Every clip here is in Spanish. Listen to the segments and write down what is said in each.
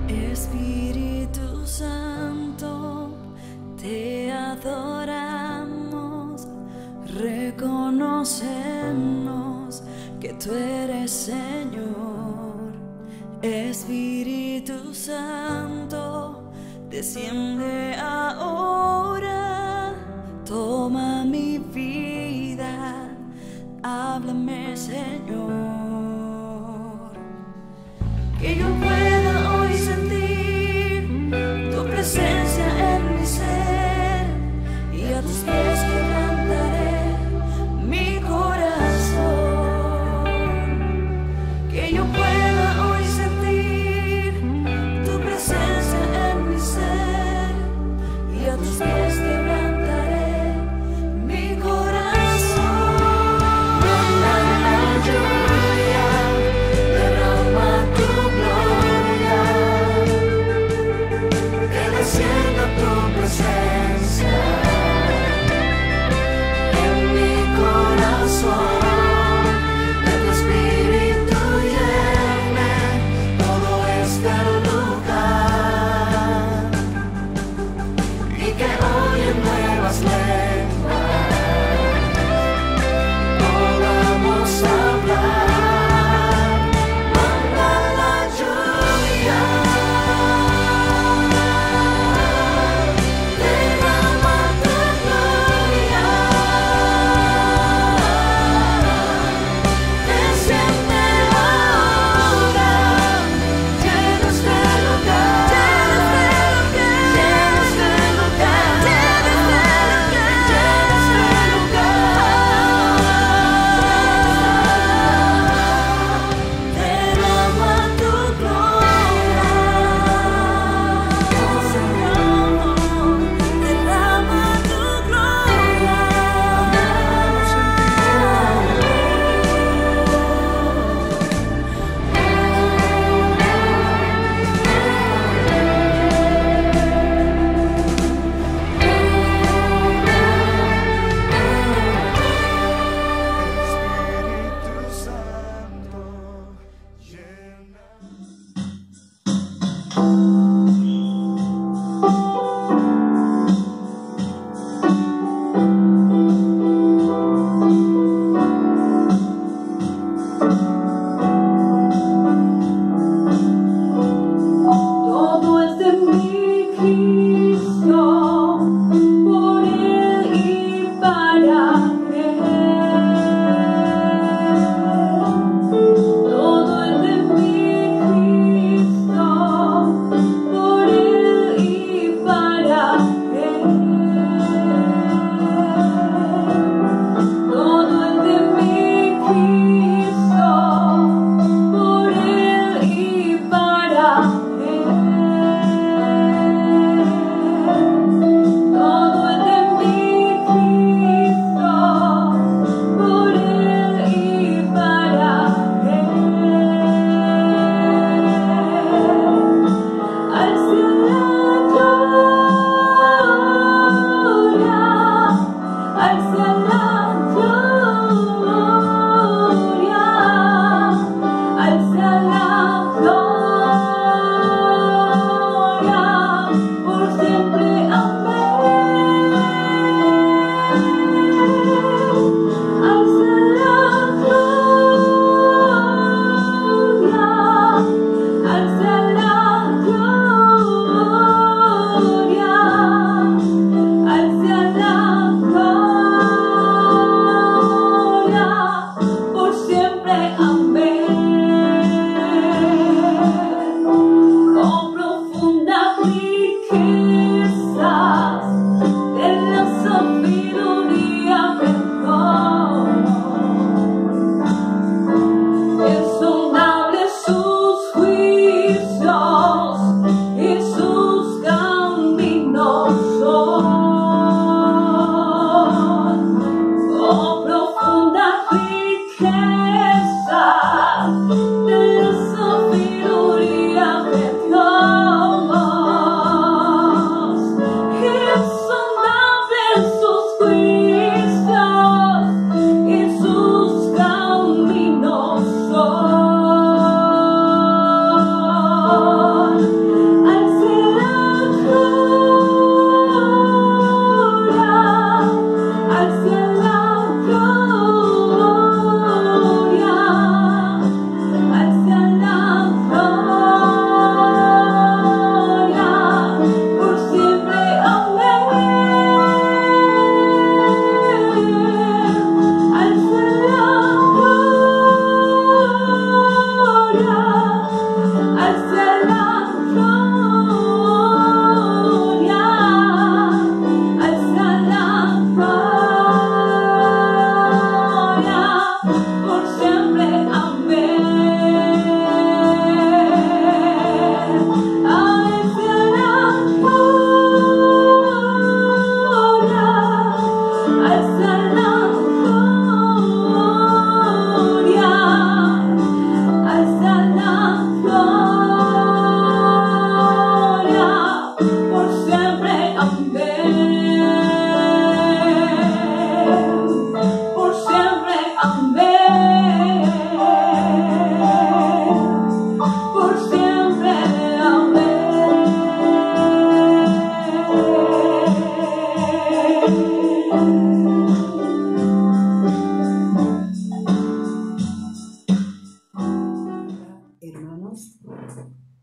Espíritu Santo, te adoramos, reconocemos que tú eres Señor. Espíritu Santo, desciende ahora, toma mi vida, háblame, Señor. Que yo pueda hoy sentir tu presencia en mi ser, y a tus pies quebrantaré mi corazón. Que yo pueda hoy sentir tu presencia en mi ser, y a tus pies quebrantaré mi corazón. Aleluya, derrama tu gloria.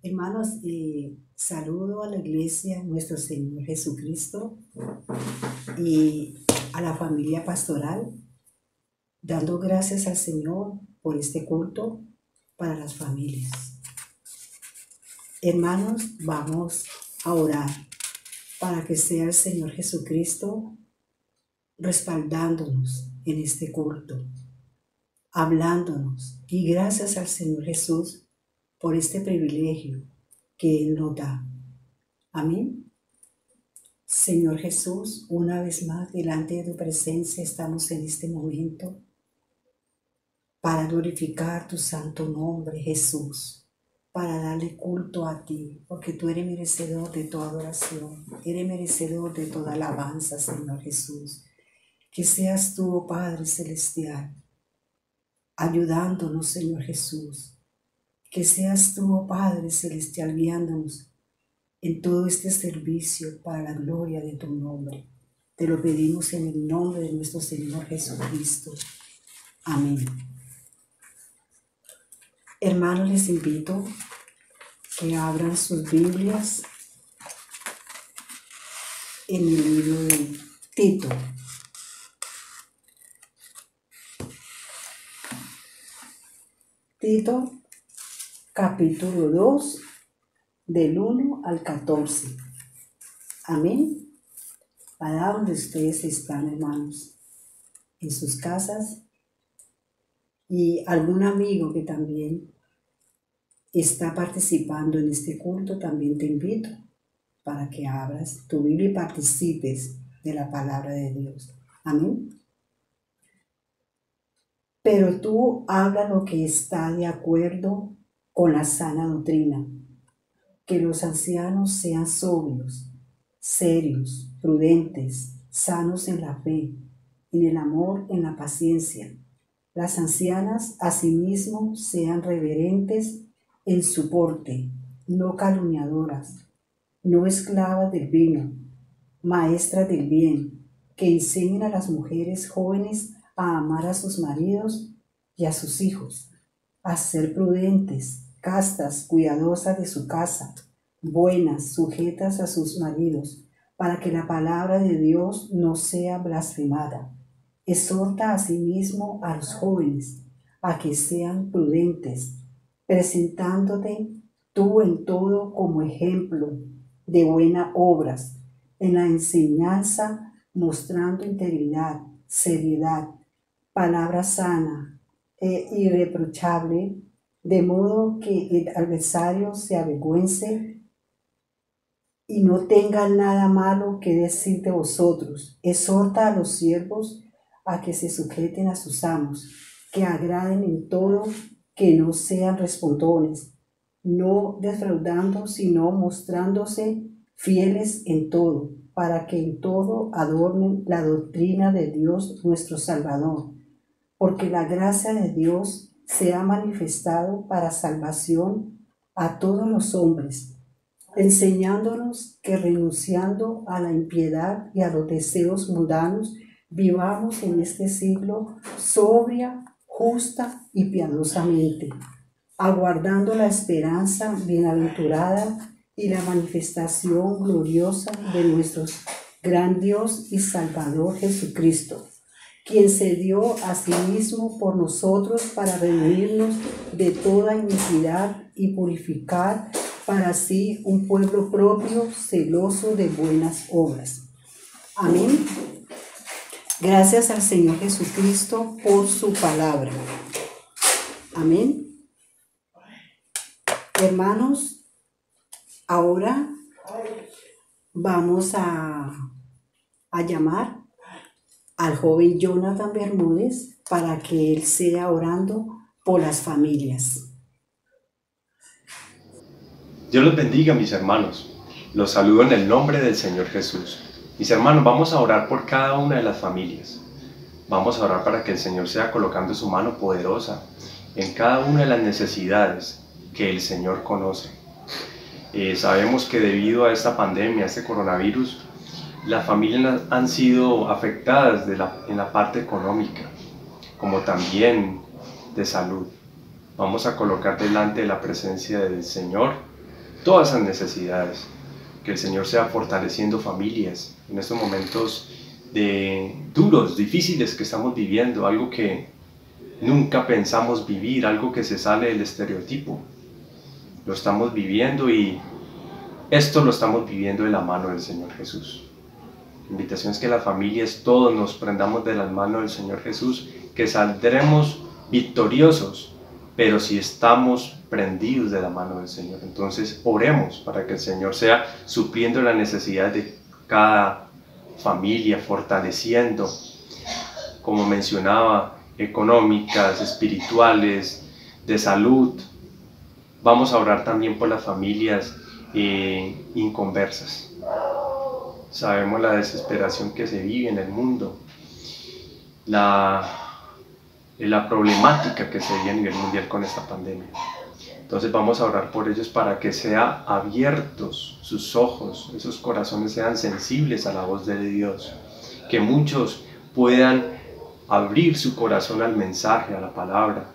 Hermanos, saludo a la iglesia, nuestro Señor Jesucristo, y a la familia pastoral, dando gracias al Señor por este culto para las familias. Hermanos, vamos a orar para que sea el Señor Jesucristo respaldándonos en este culto, hablándonos, y gracias al Señor Jesús por este privilegio que Él nos da. Amén. Señor Jesús, una vez más delante de tu presencia estamos en este momento para glorificar tu santo nombre, Jesús, para darle culto a ti, porque tú eres merecedor de toda adoración, eres merecedor de toda alabanza, Señor Jesús. Que seas tú, oh Padre Celestial, ayudándonos, Señor Jesús. Que seas tú, oh Padre Celestial, guiándonos en todo este servicio para la gloria de tu nombre. Te lo pedimos en el nombre de nuestro Señor Jesucristo. Amén. Hermanos, les invito que abran sus Biblias en el libro de Tito. Tito, capítulo 2, del 1 al 14. Amén. Allá donde ustedes están, hermanos, en sus casas, y algún amigo que también está participando en este culto, también te invito para que abras tu Biblia y participes de la palabra de Dios. Amén. Pero tú habla lo que está de acuerdo con la sana doctrina, que los ancianos sean sobrios, serios, prudentes, sanos en la fe, en el amor, en la paciencia. Las ancianas asimismo sean reverentes en su porte, no calumniadoras, no esclavas del vino, maestras del bien, que enseñen a las mujeres jóvenes a amar a sus maridos y a sus hijos, a ser prudentes, castas, cuidadosas de su casa, buenas, sujetas a sus maridos, para que la palabra de Dios no sea blasfemada. Exhorta asimismo a los jóvenes a que sean prudentes, presentándote tú en todo como ejemplo de buenas obras, en la enseñanza mostrando integridad, seriedad, palabra sana e irreprochable, de modo que el adversario se avergüence y no tenga nada malo que decir de vosotros. Exhorta a los siervos a que se sujeten a sus amos, que agraden en todo, que no sean respondones, no defraudando, sino mostrándose fieles en todo, para que en todo adornen la doctrina de Dios nuestro Salvador. Porque la gracia de Dios se ha manifestado para salvación a todos los hombres, enseñándonos que renunciando a la impiedad y a los deseos mundanos, vivamos en este siglo sobria, justa y piadosamente, aguardando la esperanza bienaventurada y la manifestación gloriosa de nuestro gran Dios y Salvador Jesucristo, quien se dio a sí mismo por nosotros para redimirnos de toda iniquidad y purificar para sí un pueblo propio, celoso de buenas obras. Amén. Gracias al Señor Jesucristo por su palabra. Amén. Hermanos, ahora vamos a llamar al joven Jonathan Bermúdez para que él sea orando por las familias. Dios los bendiga, mis hermanos. Los saludo en el nombre del Señor Jesús. Mis hermanos, vamos a orar por cada una de las familias. Vamos a orar para que el Señor sea colocando su mano poderosa en cada una de las necesidades que el Señor conoce. Sabemos que debido a esta pandemia, a este coronavirus, las familias han sido afectadas en la parte económica, como también de salud. Vamos a colocar delante de la presencia del Señor todas esas necesidades. Que el Señor sea fortaleciendo familias en estos momentos duros, difíciles que estamos viviendo, algo que nunca pensamos vivir, algo que se sale del estereotipo. Lo estamos viviendo y esto lo estamos viviendo de la mano del Señor Jesús. La invitación es que las familias todos nos prendamos de las manos del Señor Jesús, que saldremos victoriosos, pero si estamos prendidos de la mano del Señor. Entonces oremos para que el Señor sea supliendo la necesidad de cada familia, fortaleciendo, como mencionaba, económicas, espirituales, de salud. Vamos a orar también por las familias inconversas. Sabemos la desesperación que se vive en el mundo, la problemática que se vive a nivel mundial con esta pandemia. Entonces vamos a orar por ellos para que sean abiertos sus ojos, esos corazones sean sensibles a la voz de Dios, que muchos puedan abrir su corazón al mensaje, a la palabra,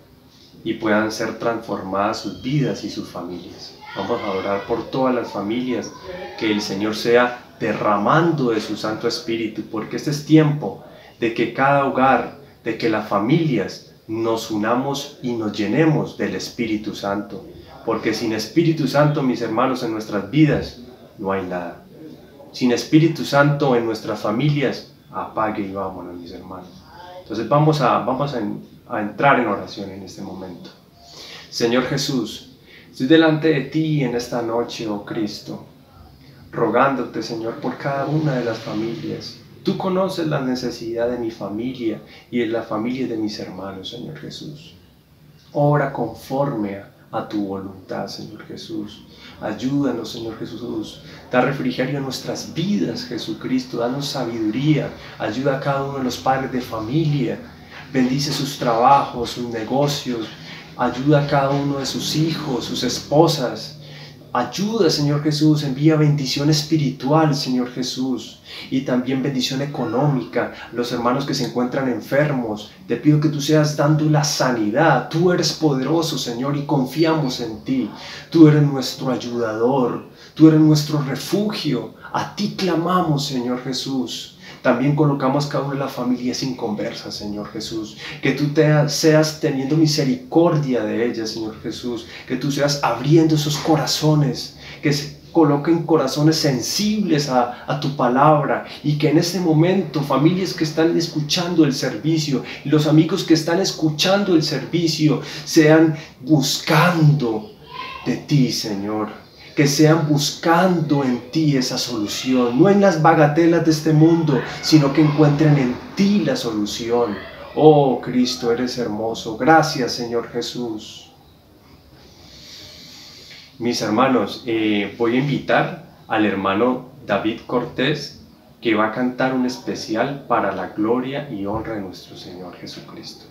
y puedan ser transformadas sus vidas y sus familias. Vamos a orar por todas las familias, que el Señor sea derramando de su Santo Espíritu, porque este es tiempo de que cada hogar, de que las familias nos unamos y nos llenemos del Espíritu Santo, porque sin Espíritu Santo, mis hermanos, en nuestras vidas no hay nada. Sin Espíritu Santo en nuestras familias, apague y vámonos, mis hermanos. Entonces vamos a entrar en oración en este momento. Señor Jesús, estoy delante de ti en esta noche, oh Cristo, rogándote, Señor, por cada una de las familias. Tú conoces la necesidad de mi familia y de la familia de mis hermanos, Señor Jesús. Obra conforme a tu voluntad, Señor Jesús. Ayúdanos, Señor Jesús. Da refrigerio a nuestras vidas, Jesucristo. Danos sabiduría. Ayuda a cada uno de los padres de familia. Bendice sus trabajos, sus negocios. Ayuda a cada uno de sus hijos, sus esposas. Ayuda, Señor Jesús, envía bendición espiritual, Señor Jesús, y también bendición económica. Los hermanos que se encuentran enfermos, te pido que tú seas dando la sanidad. Tú eres poderoso, Señor, y confiamos en ti. Tú eres nuestro ayudador, tú eres nuestro refugio. A ti clamamos, Señor Jesús. También colocamos cada una de las familias inconversas, Señor Jesús. Que tú seas teniendo misericordia de ellas, Señor Jesús. Que tú seas abriendo esos corazones, que se coloquen corazones sensibles a tu palabra. Y que en este momento, familias que están escuchando el servicio, y los amigos que están escuchando el servicio, sean buscando de ti, Señor. Que sean buscando en ti esa solución, no en las bagatelas de este mundo, sino que encuentren en ti la solución. Oh Cristo, eres hermoso. Gracias, Señor Jesús. Mis hermanos, voy a invitar al hermano David Cortés, que va a cantar un especial para la gloria y honra de nuestro Señor Jesucristo.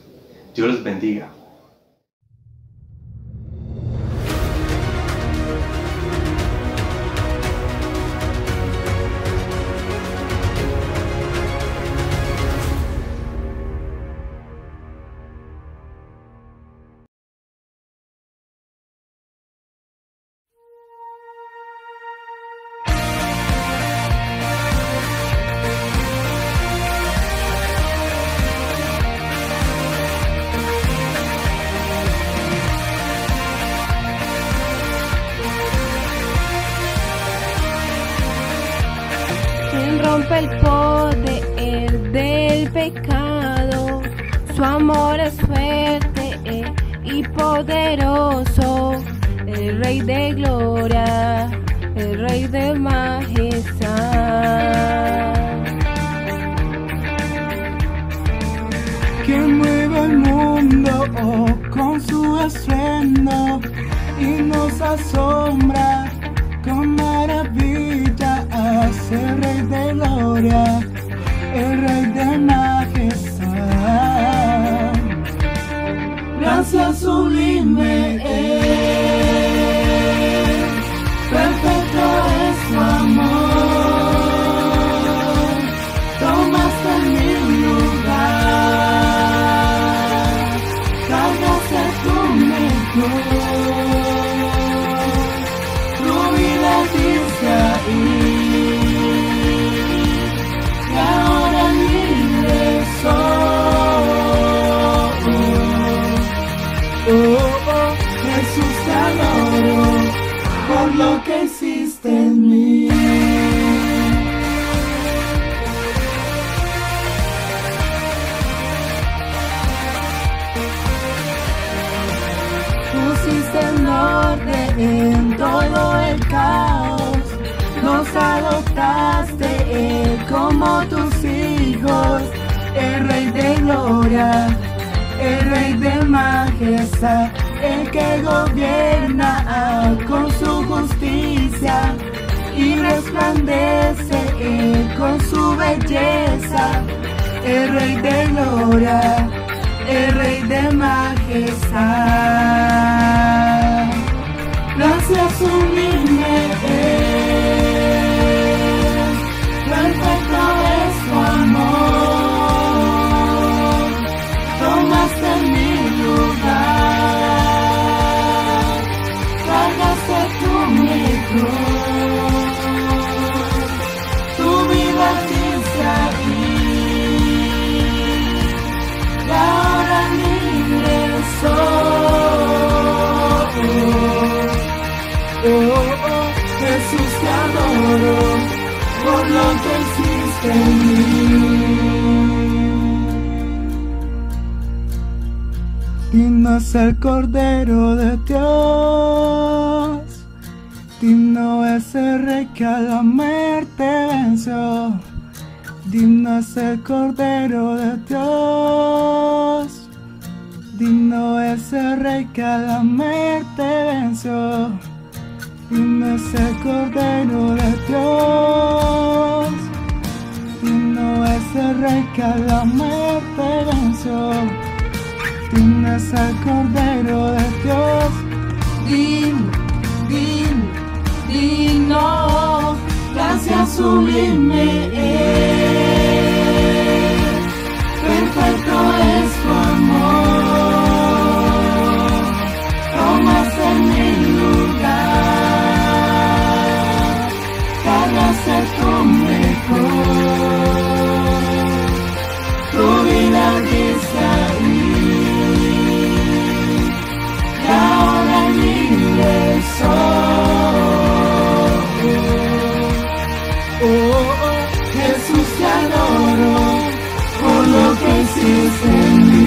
Dios los bendiga. Rompe el poder del pecado, su amor es fuerte y poderoso, el Rey de gloria, el Rey de majestad. Que mueve el mundo con su estruendo y nos asombra con maravilla, hace el Rey de gloria, el Rey de majestad. Gracias sublime es, perfecto es su amor, tomaste mi lugar, cargaste tu lo que hiciste en mí. Pusiste en orden en todo el caos, nos adoptaste como tus hijos, el Rey de gloria, el Rey de majestad, el que gobierna con su justicia y resplandece con su belleza, el Rey de gloria, el Rey de majestad. Gracias sublime es, perfecto es tu amor, tomaste mi lugar, cargaste tu mi cruz, tu vida diste aquí, y ahora libre soy. Oh, oh, Jesús, te adoro por lo que hiciste en mí. Digno es el Cordero de Dios, digno es el Rey que a la muerte venció, digno es el Cordero de Dios, digno es el Rey que a la muerte venció. Digno es el Cordero de Dios, digno es el Rey que a la muerte venció. Digno es el Cordero de Dios, digno, gracias sublime es, perfecto es tu amor, tomaste mi lugar, cargaste tu mejor, tu vida diste ahí, y ahora libre soy. Oh, oh, Jesús, te adoro por lo que hiciste en mí.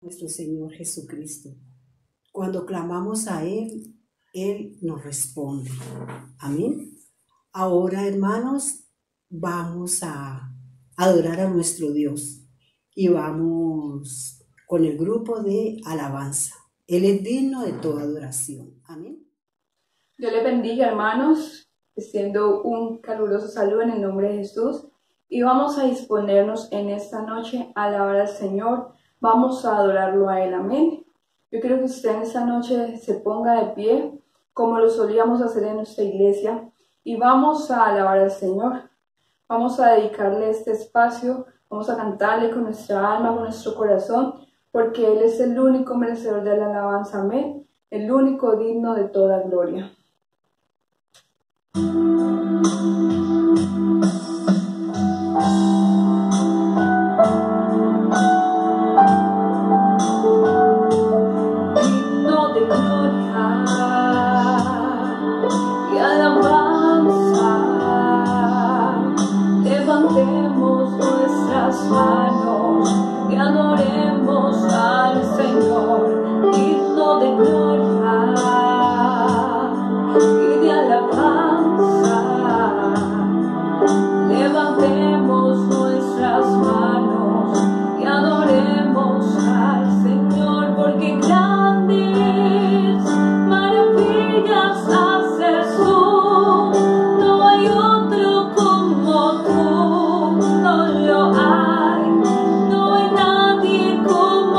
Nuestro Señor Jesucristo. Cuando clamamos a Él, Él nos responde. Amén. Ahora, hermanos, vamos a adorar a nuestro Dios y vamos con el grupo de alabanza. Él es digno de toda adoración. Amén. Dios les bendiga, hermanos, extiendo un caluroso saludo en el nombre de Jesús y vamos a disponernos en esta noche a alabar al Señor. Vamos a adorarlo a Él, amén. Yo quiero que usted en esta noche se ponga de pie, como lo solíamos hacer en nuestra iglesia, y vamos a alabar al Señor. Vamos a dedicarle este espacio, vamos a cantarle con nuestra alma, con nuestro corazón, porque Él es el único merecedor de la alabanza, amén, el único digno de toda gloria. Manos y adoremos al Señor, digno de gloria y de alabanza. Levantemos nuestras manos y adoremos al Señor, porque grandes maravillas haces tú, no hay otro como tú, no lo hay. No hay nadie como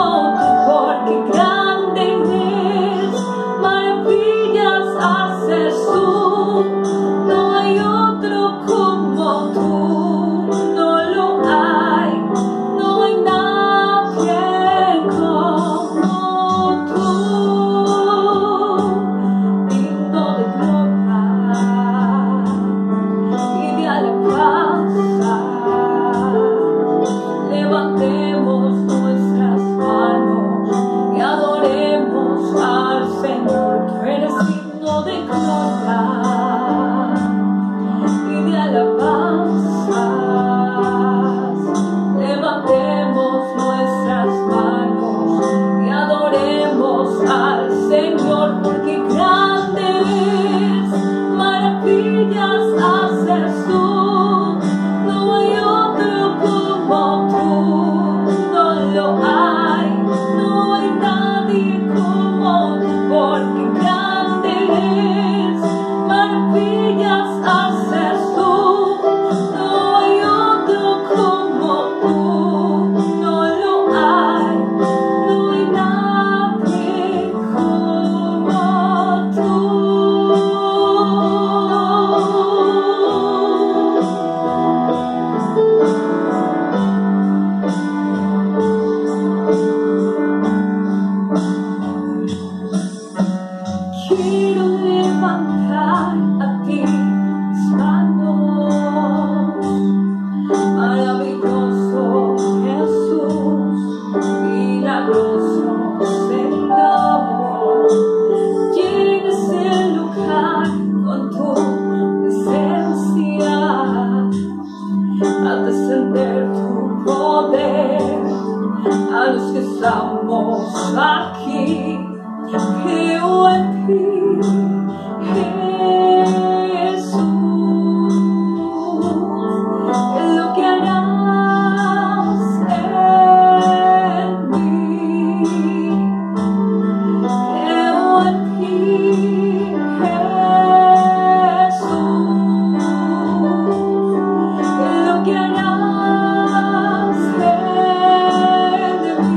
a los que estamos aquí. Creo en ti, Jesús, en lo que harás en mí. Creo en ti, Jesús, en lo que harás en mí.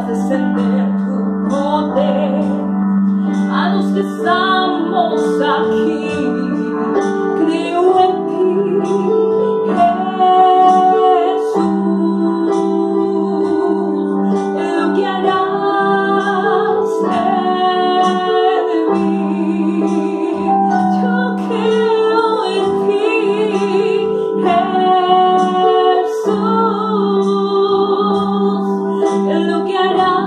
Descender tu poder a los que estamos aquí. Creo en ti, Jesús, en lo que harás en mí. Yo creo en ti, Jesús, en lo que harás.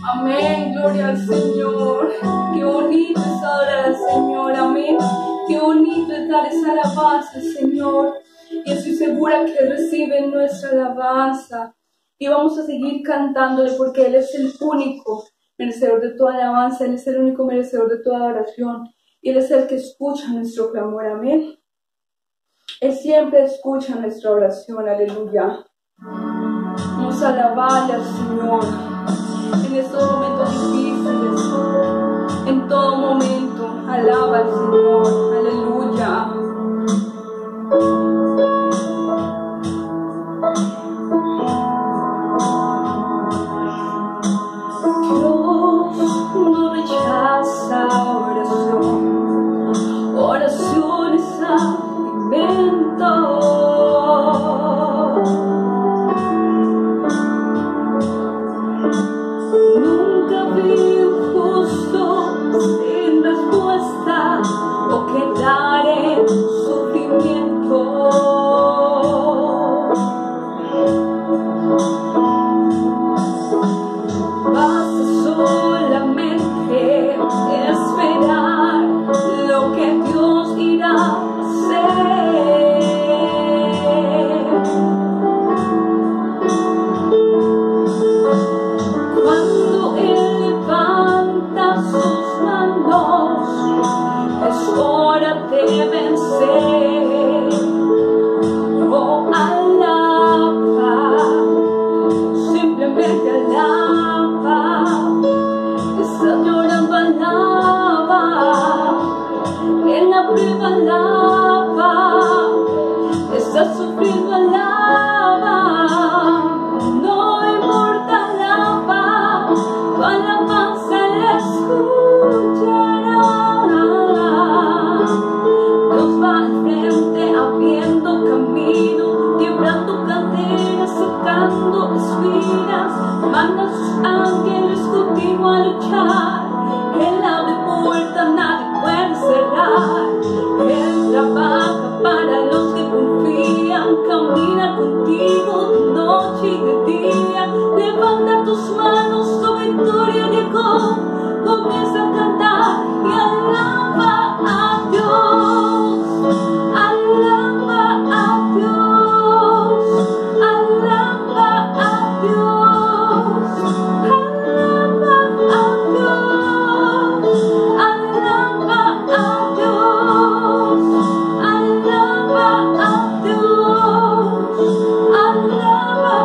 Amén, gloria al Señor. Qué bonito es adorar al Señor, amén. Qué bonito es dar esa alabanza al Señor. Y estoy segura que Él recibe nuestra alabanza. Y vamos a seguir cantándole porque Él es el único merecedor de toda alabanza. Él es el único merecedor de toda adoración. Y Él es el que escucha nuestro clamor, amén. Él siempre escucha nuestra oración, aleluya. Vamos a alabarle al Señor en estos momentos difíciles, en todo momento. Alaba al Señor, aleluya. Dios no rechaza oración, oración es alimento. Nunca vi un justo sin respuesta o que da sacando espinas, manda sus ángeles contigo a luchar. Él abre puertas, nadie puede cerrar. Él trabaja para los que confían, camina contigo de noche y de día. Levanta tus manos, tu victoria llegó. Comienza a cantar y alaba a Dios. Alaba a Dios. Alaba a Dios. Alaba a Dios. Alaba a Dios. Alaba a Dios. Alaba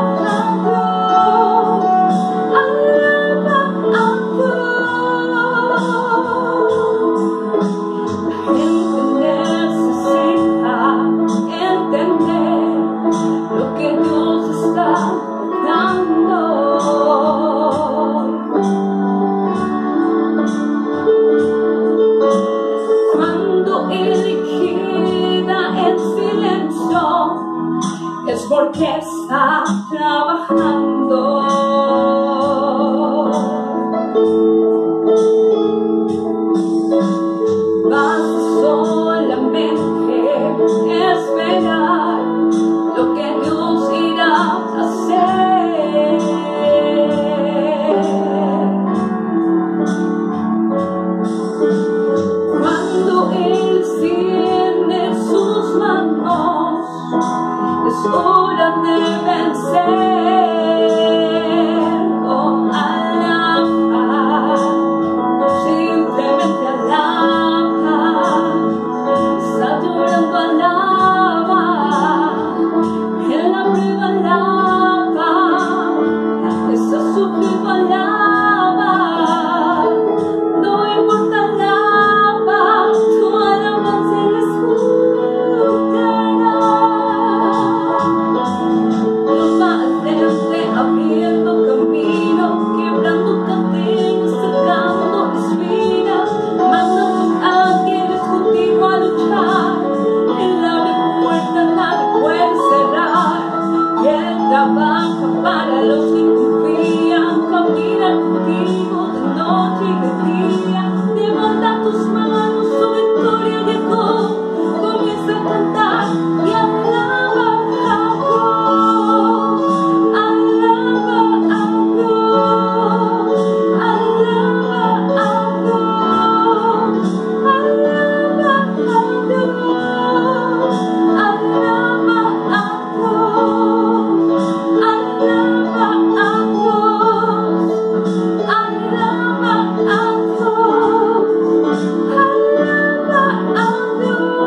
a Dios. Alaba a Dios. La gente necesita entender lo que Dios está dando. Cuando Él queda en silencio, es porque está trabajando. Basta solamente esperar lo que Dios irá a hacer. Cuando Él cierne sus manos, es hora de vencer. Oh, alaba, simplemente alaba. Está llorando, alaba. En la prueba, alaba. Está sufriendo, alaba. No importa, alaba. Tu alabanza Él escuchará. Dios va al frente, abriendo camino, quebrando cadenas, sacando espinas. Manda sus ángeles contigo a luchar. Él abre puertas, nadie puede cerrar. Y Él trabaja para los que confían, camina contigo de noche y de día. Levanta tus manos, su victoria llegó. Comienza a cantar y alaba a Dios. Alaba a Dios. Alaba a Dios. Alaba a Dios. Alaba a Dios. Alaba a Dios. Alaba a Dios. Alaba a Dios.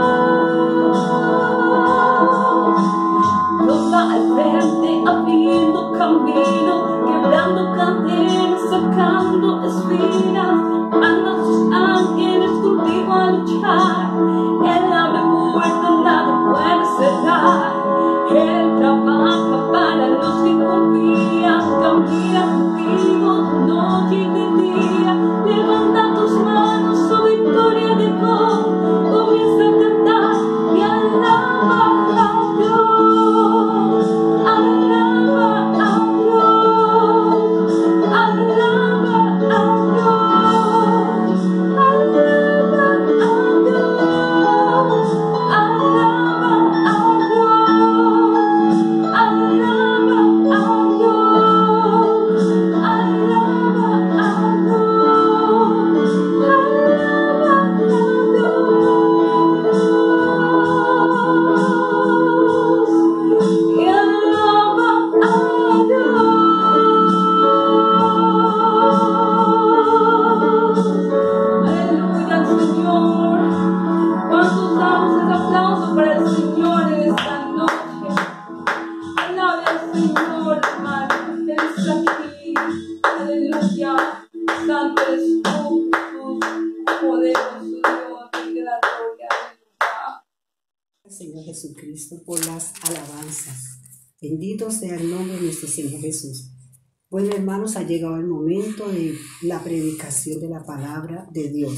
Dios va al frente, abriendo camino, quebrando cadenas, sacando espinas. Manda sus ángeles contigo a luchar. Él abre puertas, nadie puede cerrar. Él trabaja para los que confían, camina contigo de noche y de día. Levanta tus manos, su victoria llegó. Comienza a cantar y alaba a Dios. Alaba a Dios. Alaba a Dios. Alaba a Dios. Alaba a Dios. Alaba a Dios. Alaba a Dios. Alaba a Dios. Y alaba a Dios. Aleluya, Señor. ¿Cuántos damos ese aplauso para el Señor en esta noche? Alabe al Señor, hermano. Él está aquí. Aleluya. Santo eres tú, Jesús, poderoso Dios. Te da gloria. Aleluya. Señor Jesucristo, por las alabanzas. Bendito sea el nombre de nuestro Señor Jesús. Bueno, hermanos, ha llegado el momento de la predicación de la palabra de Dios.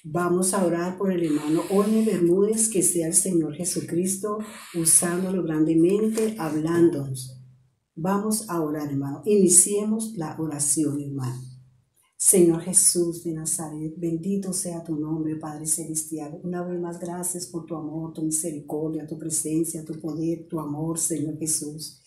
Vamos a orar por el hermano Orne Bermúdez, que sea el Señor Jesucristo usándolo grandemente, hablándonos. Vamos a orar, hermano. Iniciemos la oración, hermano. Señor Jesús de Nazaret, bendito sea tu nombre, Padre Celestial. Una vez más, gracias por tu amor, tu misericordia, tu presencia, tu poder, tu amor, Señor Jesús.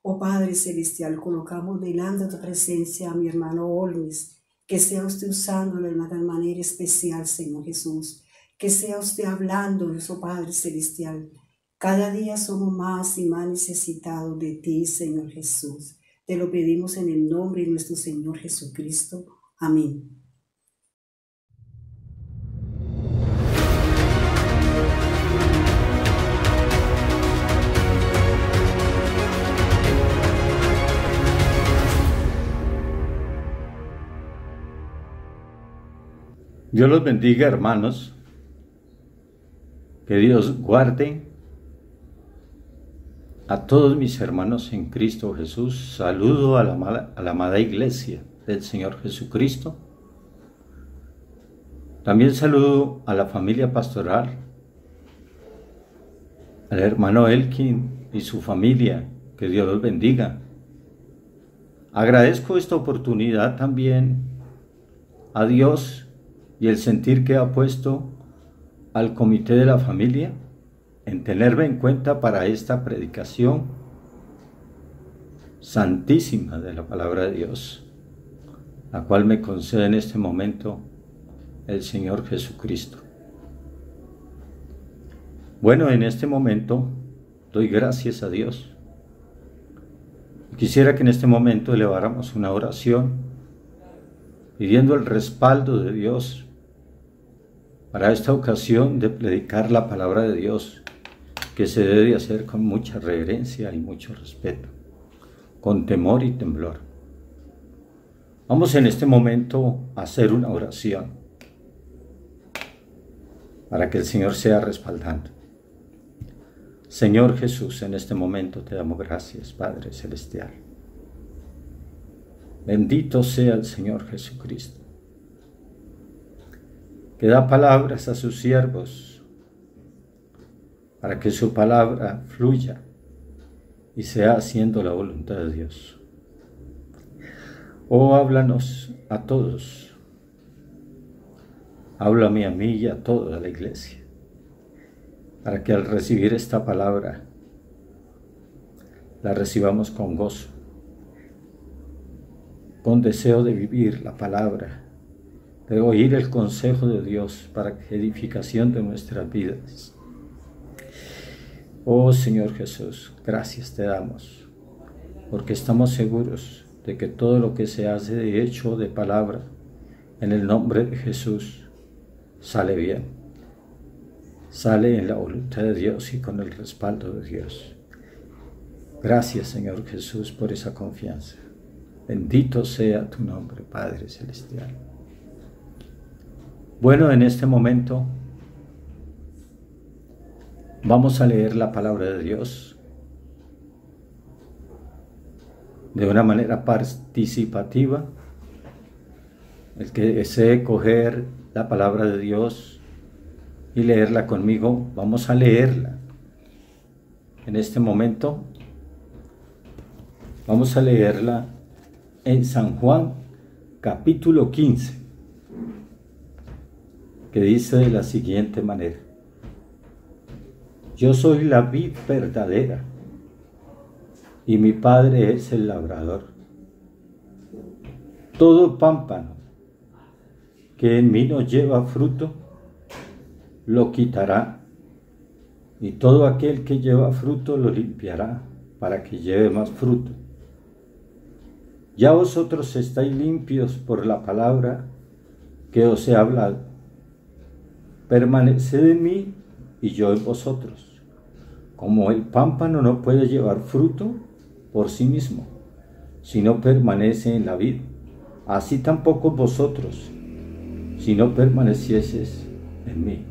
Oh Padre Celestial, colocamos delante de tu presencia a mi hermano Olvis, que sea usted usándolo de una tal manera especial, Señor Jesús. Que sea usted hablando, oh Padre Celestial. Cada día somos más y más necesitados de ti, Señor Jesús. Te lo pedimos en el nombre de nuestro Señor Jesucristo. Amén. Dios los bendiga, hermanos. Que Dios guarde a todos mis hermanos en Cristo Jesús. Saludo a la amada iglesia del Señor Jesucristo. También saludo a la familia pastoral, al hermano Elkin y su familia. Que Dios los bendiga. Agradezco esta oportunidad también a Dios y el sentir que ha puesto al comité de la familia en tenerme en cuenta para esta predicación santísima de la palabra de Dios, la cual me concede en este momento el Señor Jesucristo. Bueno, en este momento doy gracias a Dios. Quisiera que en este momento eleváramos una oración pidiendo el respaldo de Dios para esta ocasión de predicar la palabra de Dios, que se debe hacer con mucha reverencia y mucho respeto, con temor y temblor. Vamos en este momento a hacer una oración para que el Señor sea respaldando. Señor Jesús, en este momento te damos gracias, Padre Celestial. Bendito sea el Señor Jesucristo, que da palabras a sus siervos para que su palabra fluya y sea haciendo la voluntad de Dios. Oh, háblanos a todos. Háblame a mí y a toda la iglesia, para que al recibir esta palabra la recibamos con gozo, con deseo de vivir la palabra, de oír el consejo de Dios para edificación de nuestras vidas. Oh Señor Jesús, gracias te damos, porque estamos seguros de que todo lo que se hace de hecho o de palabra, en el nombre de Jesús, sale bien, sale en la voluntad de Dios y con el respaldo de Dios. Gracias, Señor Jesús, por esa confianza. Bendito sea tu nombre, Padre Celestial. Bueno, en este momento vamos a leer la palabra de Dios de una manera participativa. El que desee coger la palabra de Dios y leerla conmigo, vamos a leerla. En este momento vamos a leerla en San Juan capítulo 15, que dice de la siguiente manera: Yo soy la vid verdadera y mi Padre es el labrador. Todo pámpano que en mí no lleva fruto, lo quitará, y todo aquel que lleva fruto lo limpiará, para que lleve más fruto. Ya vosotros estáis limpios por la palabra que os he hablado. Permaneced en mí y yo en vosotros. Como el pámpano no puede llevar fruto por sí mismo, si no permanece en la vid, así tampoco vosotros, si no permanecieseis en mí.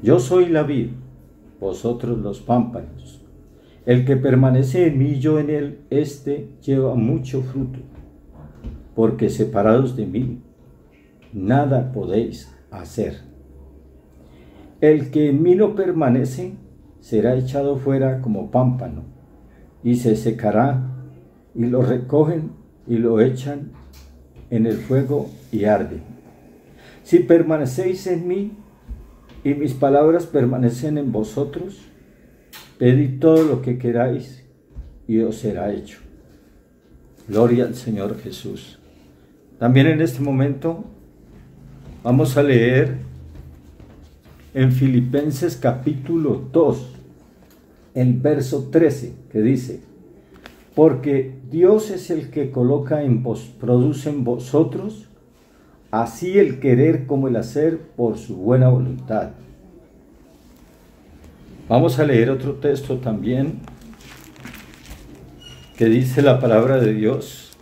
Yo soy la vid, vosotros los pámpanos. El que permanece en mí y yo en él, éste lleva mucho fruto, porque separados de mí, nada podéis hacer. El que en mí no permanece, será echado fuera como pámpano, y se secará, y lo recogen y lo echan en el fuego y arde. Si permanecéis en mí y mis palabras permanecen en vosotros, pedid todo lo que queráis y os será hecho. Gloria al Señor Jesús. También en este momento vamos a leer en Filipenses capítulo 2, el verso 13, que dice: porque Dios es el que coloca en vos, produce en vosotros, así el querer como el hacer por su buena voluntad. Vamos a leer otro texto también, que dice la palabra de Dios.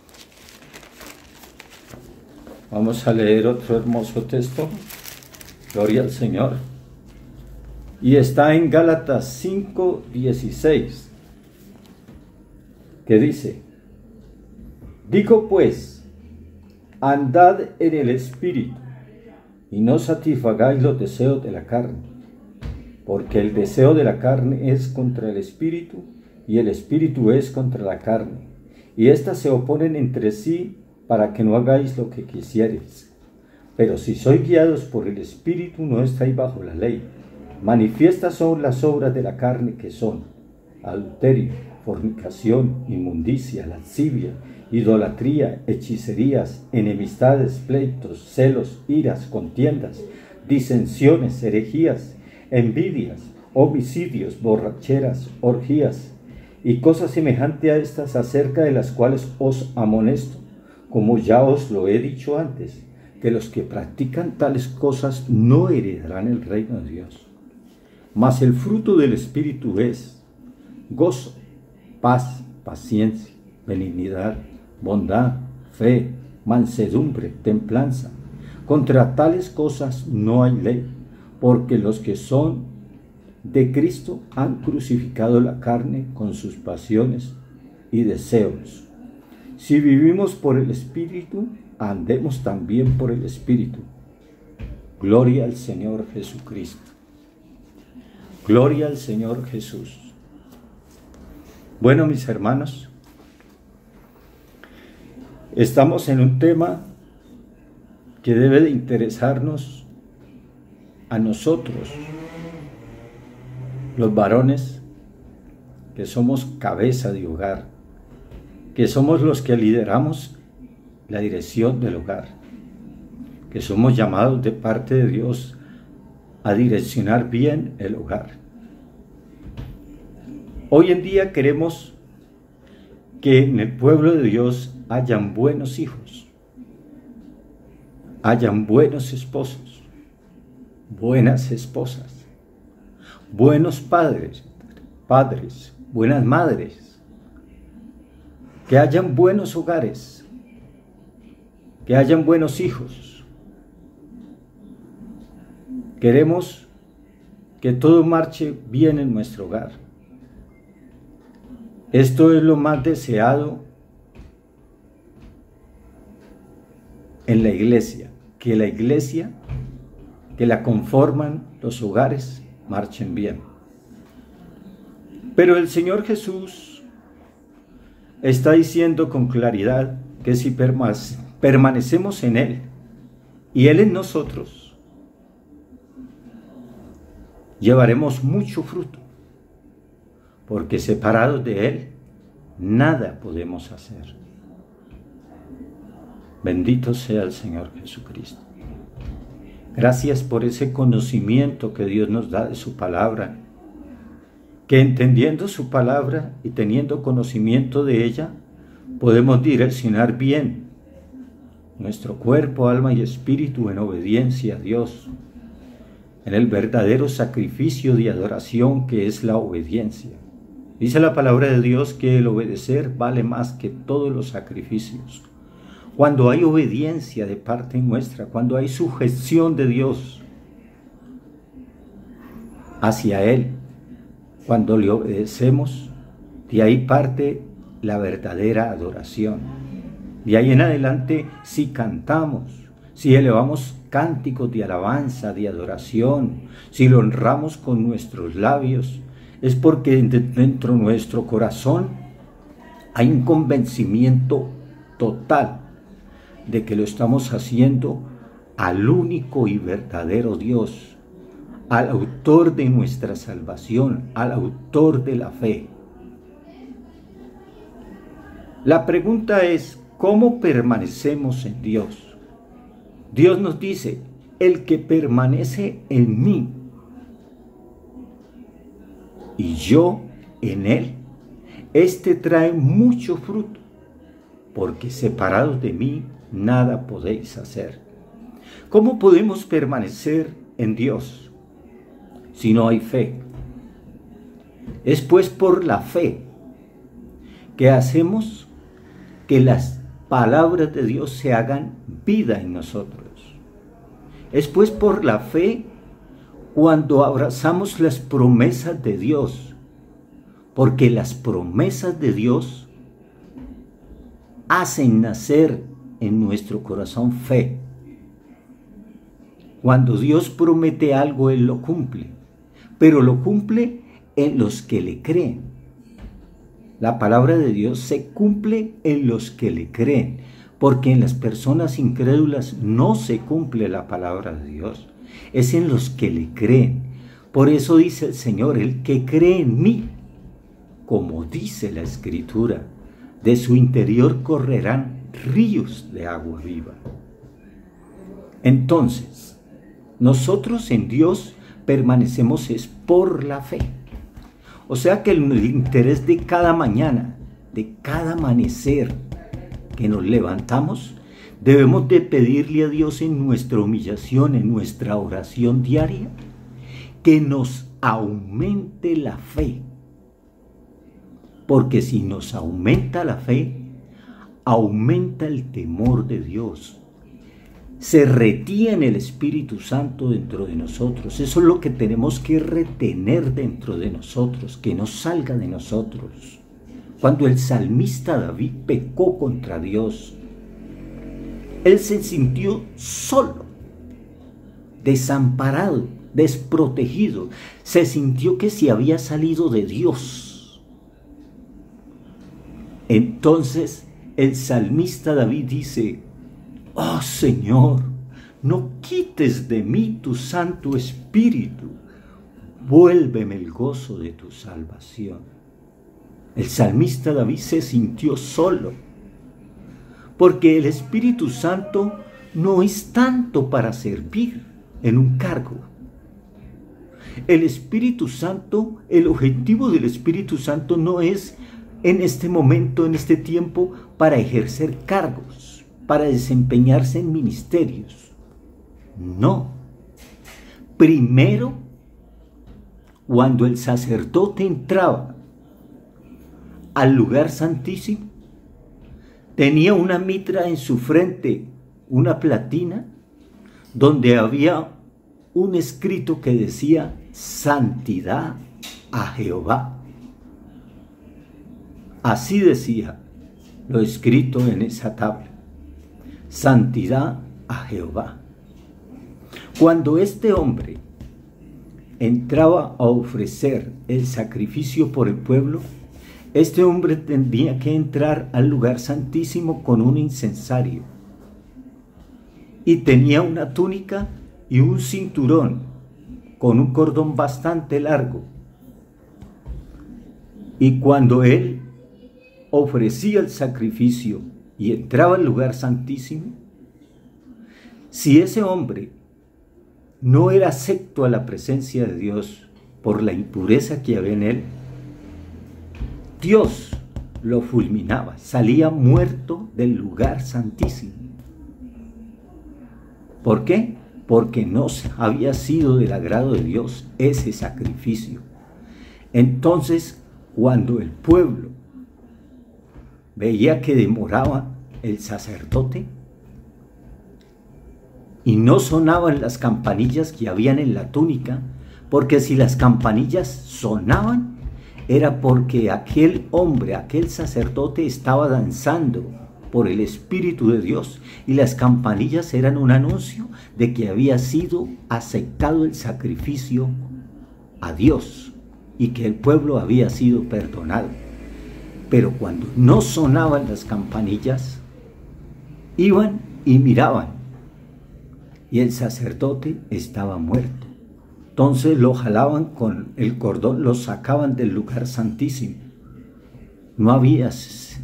Vamos a leer otro hermoso texto. Gloria al Señor. Y está en Gálatas 5:16, que dice: digo pues, andad en el Espíritu, y no satisfagáis los deseos de la carne, porque el deseo de la carne es contra el Espíritu, y el Espíritu es contra la carne, y éstas se oponen entre sí para que no hagáis lo que quisiereis. Pero si sois guiados por el Espíritu, no estáis bajo la ley. Manifiestas son las obras de la carne, que son adulterio, fornicación, inmundicia, lascivia, idolatría, hechicerías, enemistades, pleitos, celos, iras, contiendas, disensiones, herejías, envidias, homicidios, borracheras, orgías y cosas semejantes a estas, acerca de las cuales os amonesto, como ya os lo he dicho antes, que los que practican tales cosas no heredarán el reino de Dios. Mas el fruto del Espíritu es gozo, paz, paciencia, benignidad, bondad, fe, mansedumbre, templanza. Contra tales cosas no hay ley, porque los que son de Cristo han crucificado la carne con sus pasiones y deseos. Si vivimos por el Espíritu, andemos también por el Espíritu. Gloria al Señor Jesucristo. Gloria al Señor Jesús. Bueno, mis hermanos, estamos en un tema que debe de interesarnos a nosotros, los varones, que somos cabeza de hogar, que somos los que lideramos la dirección del hogar, que somos llamados de parte de Dios a direccionar bien el hogar. Hoy en día queremos que en el pueblo de Dios hayan buenos hijos, hayan buenos esposos, buenas esposas, buenos padres, buenas madres, que hayan buenos hogares, que hayan buenos hijos. Queremos que todo marche bien en nuestro hogar. Esto es lo más deseado en la iglesia, que la conforman los hogares marchen bien. Pero el Señor Jesús está diciendo con claridad que si permanecemos en Él y Él en nosotros, llevaremos mucho fruto, porque separados de Él, nada podemos hacer. Bendito sea el Señor Jesucristo. Gracias por ese conocimiento que Dios nos da de su palabra, que entendiendo su palabra y teniendo conocimiento de ella, podemos direccionar bien nuestro cuerpo, alma y espíritu en obediencia a Dios, en el verdadero sacrificio de adoración que es la obediencia. Dice la palabra de Dios que el obedecer vale más que todos los sacrificios. Cuando hay obediencia de parte nuestra, cuando hay sujeción de Dios hacia Él, cuando le obedecemos, de ahí parte la verdadera adoración. De ahí en adelante, si cantamos, si elevamos cánticos de alabanza, de adoración, si lo honramos con nuestros labios, es porque dentro de nuestro corazón Hay un convencimiento total de que lo estamos haciendo al único y verdadero Dios, al autor de nuestra salvación, al autor de la fe. La pregunta es, ¿cómo permanecemos en Dios? Dios nos dice, el que permanece en mí y yo en él, este trae mucho fruto, porque separados de mí nada podéis hacer. ¿Cómo podemos permanecer en Dios si no hay fe? Es pues por la fe que hacemos que las palabras de Dios se hagan vida en nosotros. Es pues por la fe cuando abrazamos las promesas de Dios, porque las promesas de Dios hacen nacer en nuestro corazón fe. Cuando Dios promete algo, Él lo cumple, pero lo cumple en los que le creen. La palabra de Dios se cumple en los que le creen, porque en las personas incrédulas no se cumple la palabra de Dios, es en los que le creen. Por eso dice el Señor, el que cree en mí, como dice la Escritura, de su interior correrán ríos de agua viva. Entonces, nosotros en Dios permanecemos es por la fe. O sea que el interés de cada mañana, de cada amanecer que nos levantamos, debemos de pedirle a Dios en nuestra humillación, en nuestra oración diaria, que nos aumente la fe. Porque si nos aumenta la fe, aumenta el temor de Dios. Se retiene el Espíritu Santo dentro de nosotros. Eso es lo que tenemos que retener dentro de nosotros, que no salga de nosotros. Cuando el salmista David pecó contra Dios, él se sintió solo, desamparado, desprotegido. Se sintió que se había salido de Dios. Entonces el salmista David dice, oh Señor, no quites de mí tu Santo Espíritu, vuélveme el gozo de tu salvación. El salmista David se sintió solo, porque el Espíritu Santo no es tanto para servir en un cargo. El Espíritu Santo, el objetivo del Espíritu Santo no es en este momento, en este tiempo, para ejercer cargos, para desempeñarse en ministerios. No. Primero, cuando el sacerdote entraba al lugar santísimo, tenía una mitra en su frente, una platina, donde había un escrito que decía, santidad a Jehová. Así decía lo escrito en esa tabla, santidad a Jehová. Cuando este hombre entraba a ofrecer el sacrificio por el pueblo, este hombre tendría que entrar al lugar santísimo con un incensario. Y tenía una túnica y un cinturón con un cordón bastante largo. Y cuando él ofrecía el sacrificio y entraba al lugar santísimo, si ese hombre no era acepto a la presencia de Dios por la impureza que había en él, Dios lo fulminaba, salía muerto del lugar santísimo. ¿Por qué? Porque no había sido del agrado de Dios ese sacrificio. Entonces, cuando el pueblo veía que demoraba el sacerdote y no sonaban las campanillas que habían en la túnica, porque si las campanillas sonaban, era porque aquel hombre, aquel sacerdote estaba danzando por el Espíritu de Dios, y las campanillas eran un anuncio de que había sido aceptado el sacrificio a Dios y que el pueblo había sido perdonado. Pero cuando no sonaban las campanillas, iban y miraban, y el sacerdote estaba muerto. Entonces lo jalaban con el cordón, lo sacaban del lugar santísimo. No habías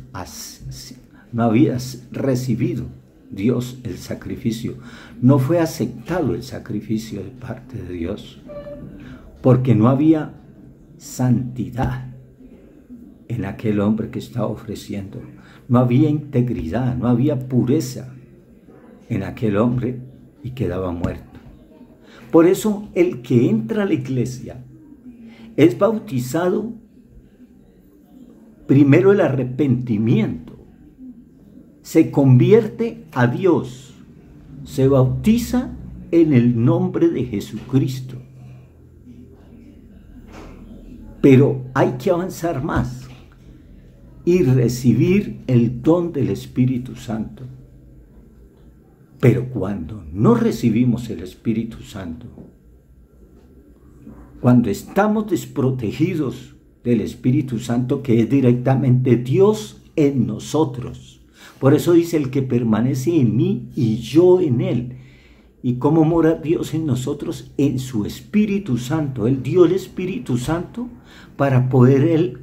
recibido Dios el sacrificio, no fue aceptado el sacrificio de parte de Dios, porque no había santidad en aquel hombre que estaba ofreciendo, no había integridad, no había pureza en aquel hombre y quedaba muerto. Por eso el que entra a la iglesia es bautizado primero el arrepentimiento, se convierte a Dios, se bautiza en el nombre de Jesucristo. Pero hay que avanzar más y recibir el don del Espíritu Santo. Pero cuando no recibimos el Espíritu Santo, cuando estamos desprotegidos del Espíritu Santo, que es directamente Dios en nosotros, por eso dice: el que permanece en mí y yo en él. ¿Y cómo mora Dios en nosotros? En su Espíritu Santo. Él dio el Espíritu Santo para poder Él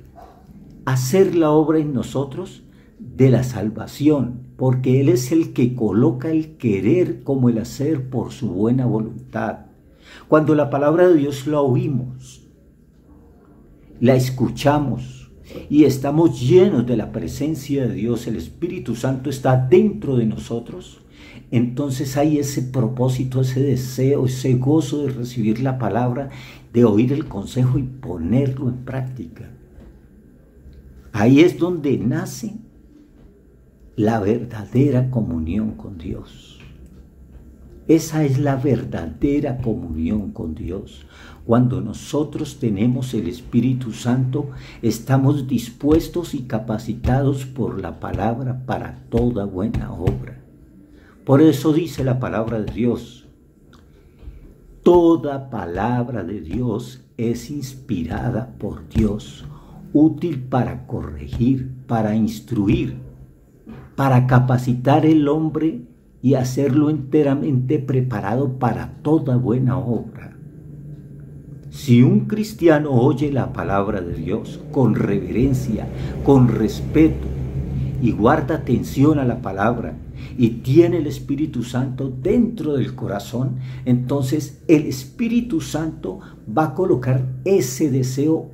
hacer la obra en nosotros de la salvación, porque Él es el que coloca el querer como el hacer por su buena voluntad. Cuando la palabra de Dios la oímos, la escuchamos y estamos llenos de la presencia de Dios, el Espíritu Santo está dentro de nosotros, entonces hay ese propósito, ese deseo, ese gozo de recibir la palabra, de oír el consejo y ponerlo en práctica. Ahí es donde nace la verdadera comunión con Dios. Esa es la verdadera comunión con Dios. Cuando nosotros tenemos el Espíritu Santo, estamos dispuestos y capacitados por la palabra para toda buena obra. Por eso dice la palabra de Dios: toda palabra de Dios es inspirada por Dios, útil para corregir, para instruir, para capacitar el hombre y hacerlo enteramente preparado para toda buena obra. Si un cristiano oye la palabra de Dios con reverencia, con respeto, y guarda atención a la palabra, y tiene el Espíritu Santo dentro del corazón, entonces el Espíritu Santo va a colocar ese deseo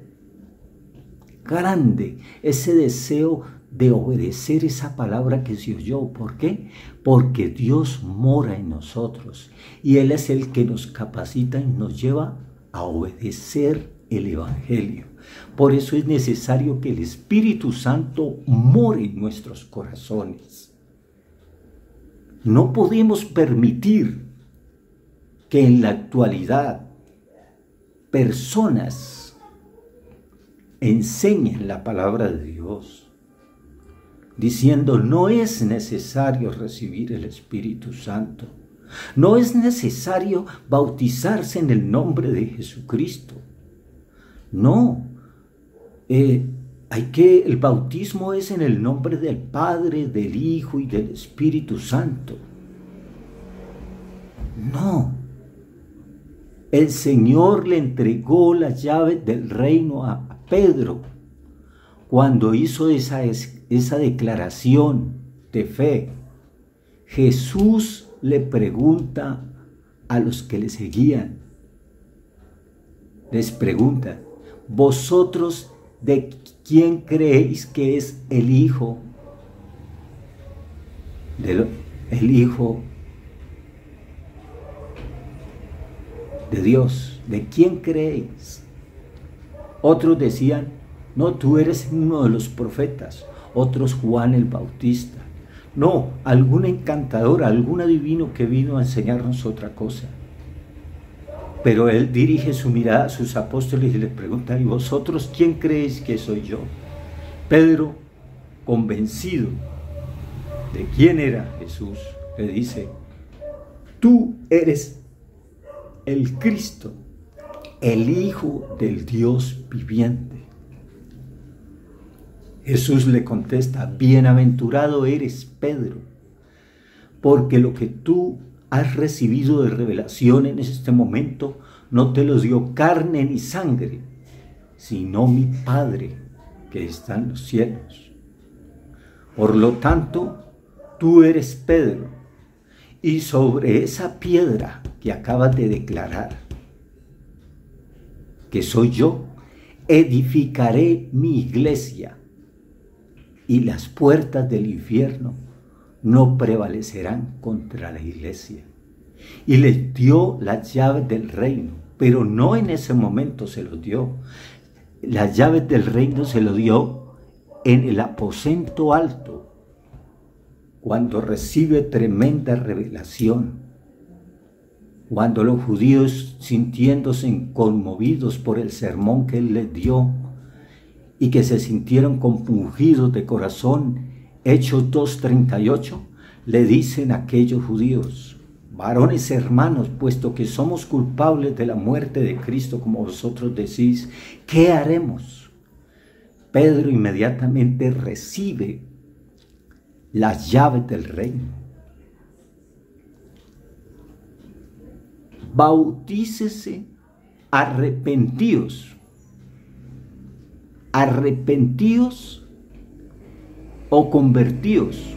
grande, ese deseo de obedecer esa palabra que se oyó. ¿Por qué? Porque Dios mora en nosotros y Él es el que nos capacita y nos lleva a obedecer el Evangelio. Por eso es necesario que el Espíritu Santo more en nuestros corazones. No podemos permitir que en la actualidad personas enseñen la palabra de Dios, diciendo: no es necesario recibir el Espíritu Santo, no es necesario bautizarse en el nombre de Jesucristo. No, el bautismo es en el nombre del Padre, del Hijo y del Espíritu Santo. No, el Señor le entregó las llaves del reino a Pedro cuando hizo esa declaración de fe. Jesús le pregunta a los que le seguían, les pregunta: ¿vosotros de quién creéis que es el Hijo de Dios? ¿De quién creéis? Otros decían: no, tú eres uno de los profetas. Otros: Juan el Bautista. No, algún encantador, algún adivino que vino a enseñarnos otra cosa. Pero él dirige su mirada a sus apóstoles y les pregunta: ¿y vosotros quién creéis que soy yo? Pedro, convencido de quién era Jesús, le dice: tú eres el Cristo, el Hijo del Dios viviente. Jesús le contesta, bienaventurado eres, Pedro, porque lo que tú has recibido de revelación en este momento no te lo dio carne ni sangre, sino mi Padre que está en los cielos. Por lo tanto, tú eres Pedro, y sobre esa piedra que acabas de declarar, que soy yo, edificaré mi iglesia, y las puertas del infierno no prevalecerán contra la iglesia. Y les dio las llaves del reino, pero no en ese momento se los dio. Las llaves del reino se lo dio en el aposento alto, cuando recibe tremenda revelación, cuando los judíos, sintiéndose conmovidos por el sermón que él les dio y que se sintieron compungidos de corazón, Hechos 2:38, le dicen a aquellos judíos, varones hermanos, puesto que somos culpables de la muerte de Cristo, como vosotros decís, ¿qué haremos? Pedro inmediatamente recibe las llaves del reino. Bautícese, arrepentíos o convertíos,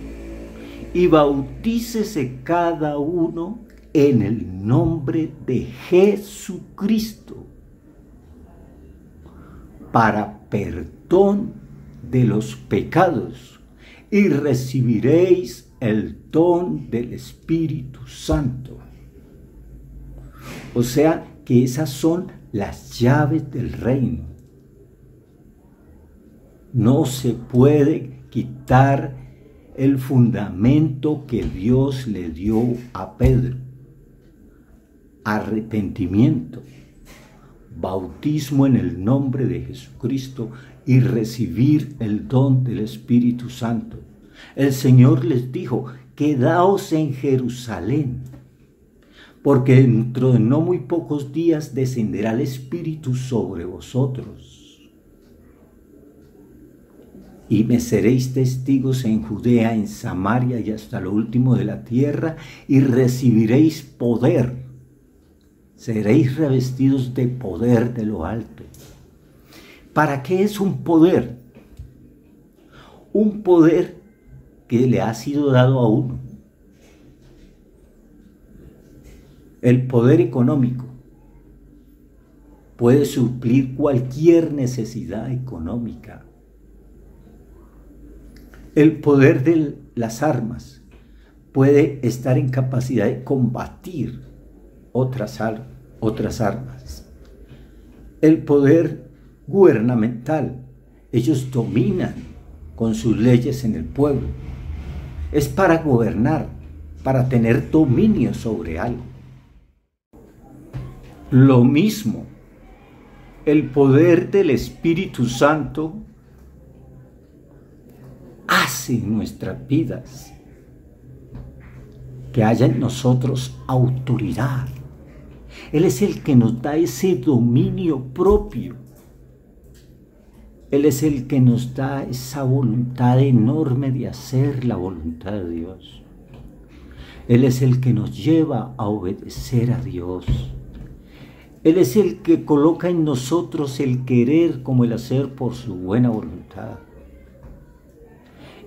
y bautícese cada uno en el nombre de Jesucristo para perdón de los pecados, y recibiréis el don del Espíritu Santo. O sea que esas son las llaves del reino. No se puede quitar el fundamento que Dios le dio a Pedro. Arrepentimiento, bautismo en el nombre de Jesucristo y recibir el don del Espíritu Santo. El Señor les dijo, quedaos en Jerusalén, porque dentro de no muy pocos días descenderá el Espíritu sobre vosotros. Y me seréis testigos en Judea, en Samaria y hasta lo último de la tierra, y recibiréis poder. Seréis revestidos de poder de lo alto. ¿Para qué es un poder? Un poder que le ha sido dado a uno. El poder económico puede suplir cualquier necesidad económica. El poder de las armas puede estar en capacidad de combatir otras armas. El poder gubernamental, ellos dominan con sus leyes en el pueblo. Es para gobernar, para tener dominio sobre algo. Lo mismo, el poder del Espíritu Santo hace en nuestras vidas que haya en nosotros autoridad. Él es el que nos da ese dominio propio. Él es el que nos da esa voluntad enorme de hacer la voluntad de Dios. Él es el que nos lleva a obedecer a Dios. Él es el que coloca en nosotros el querer como el hacer por su buena voluntad.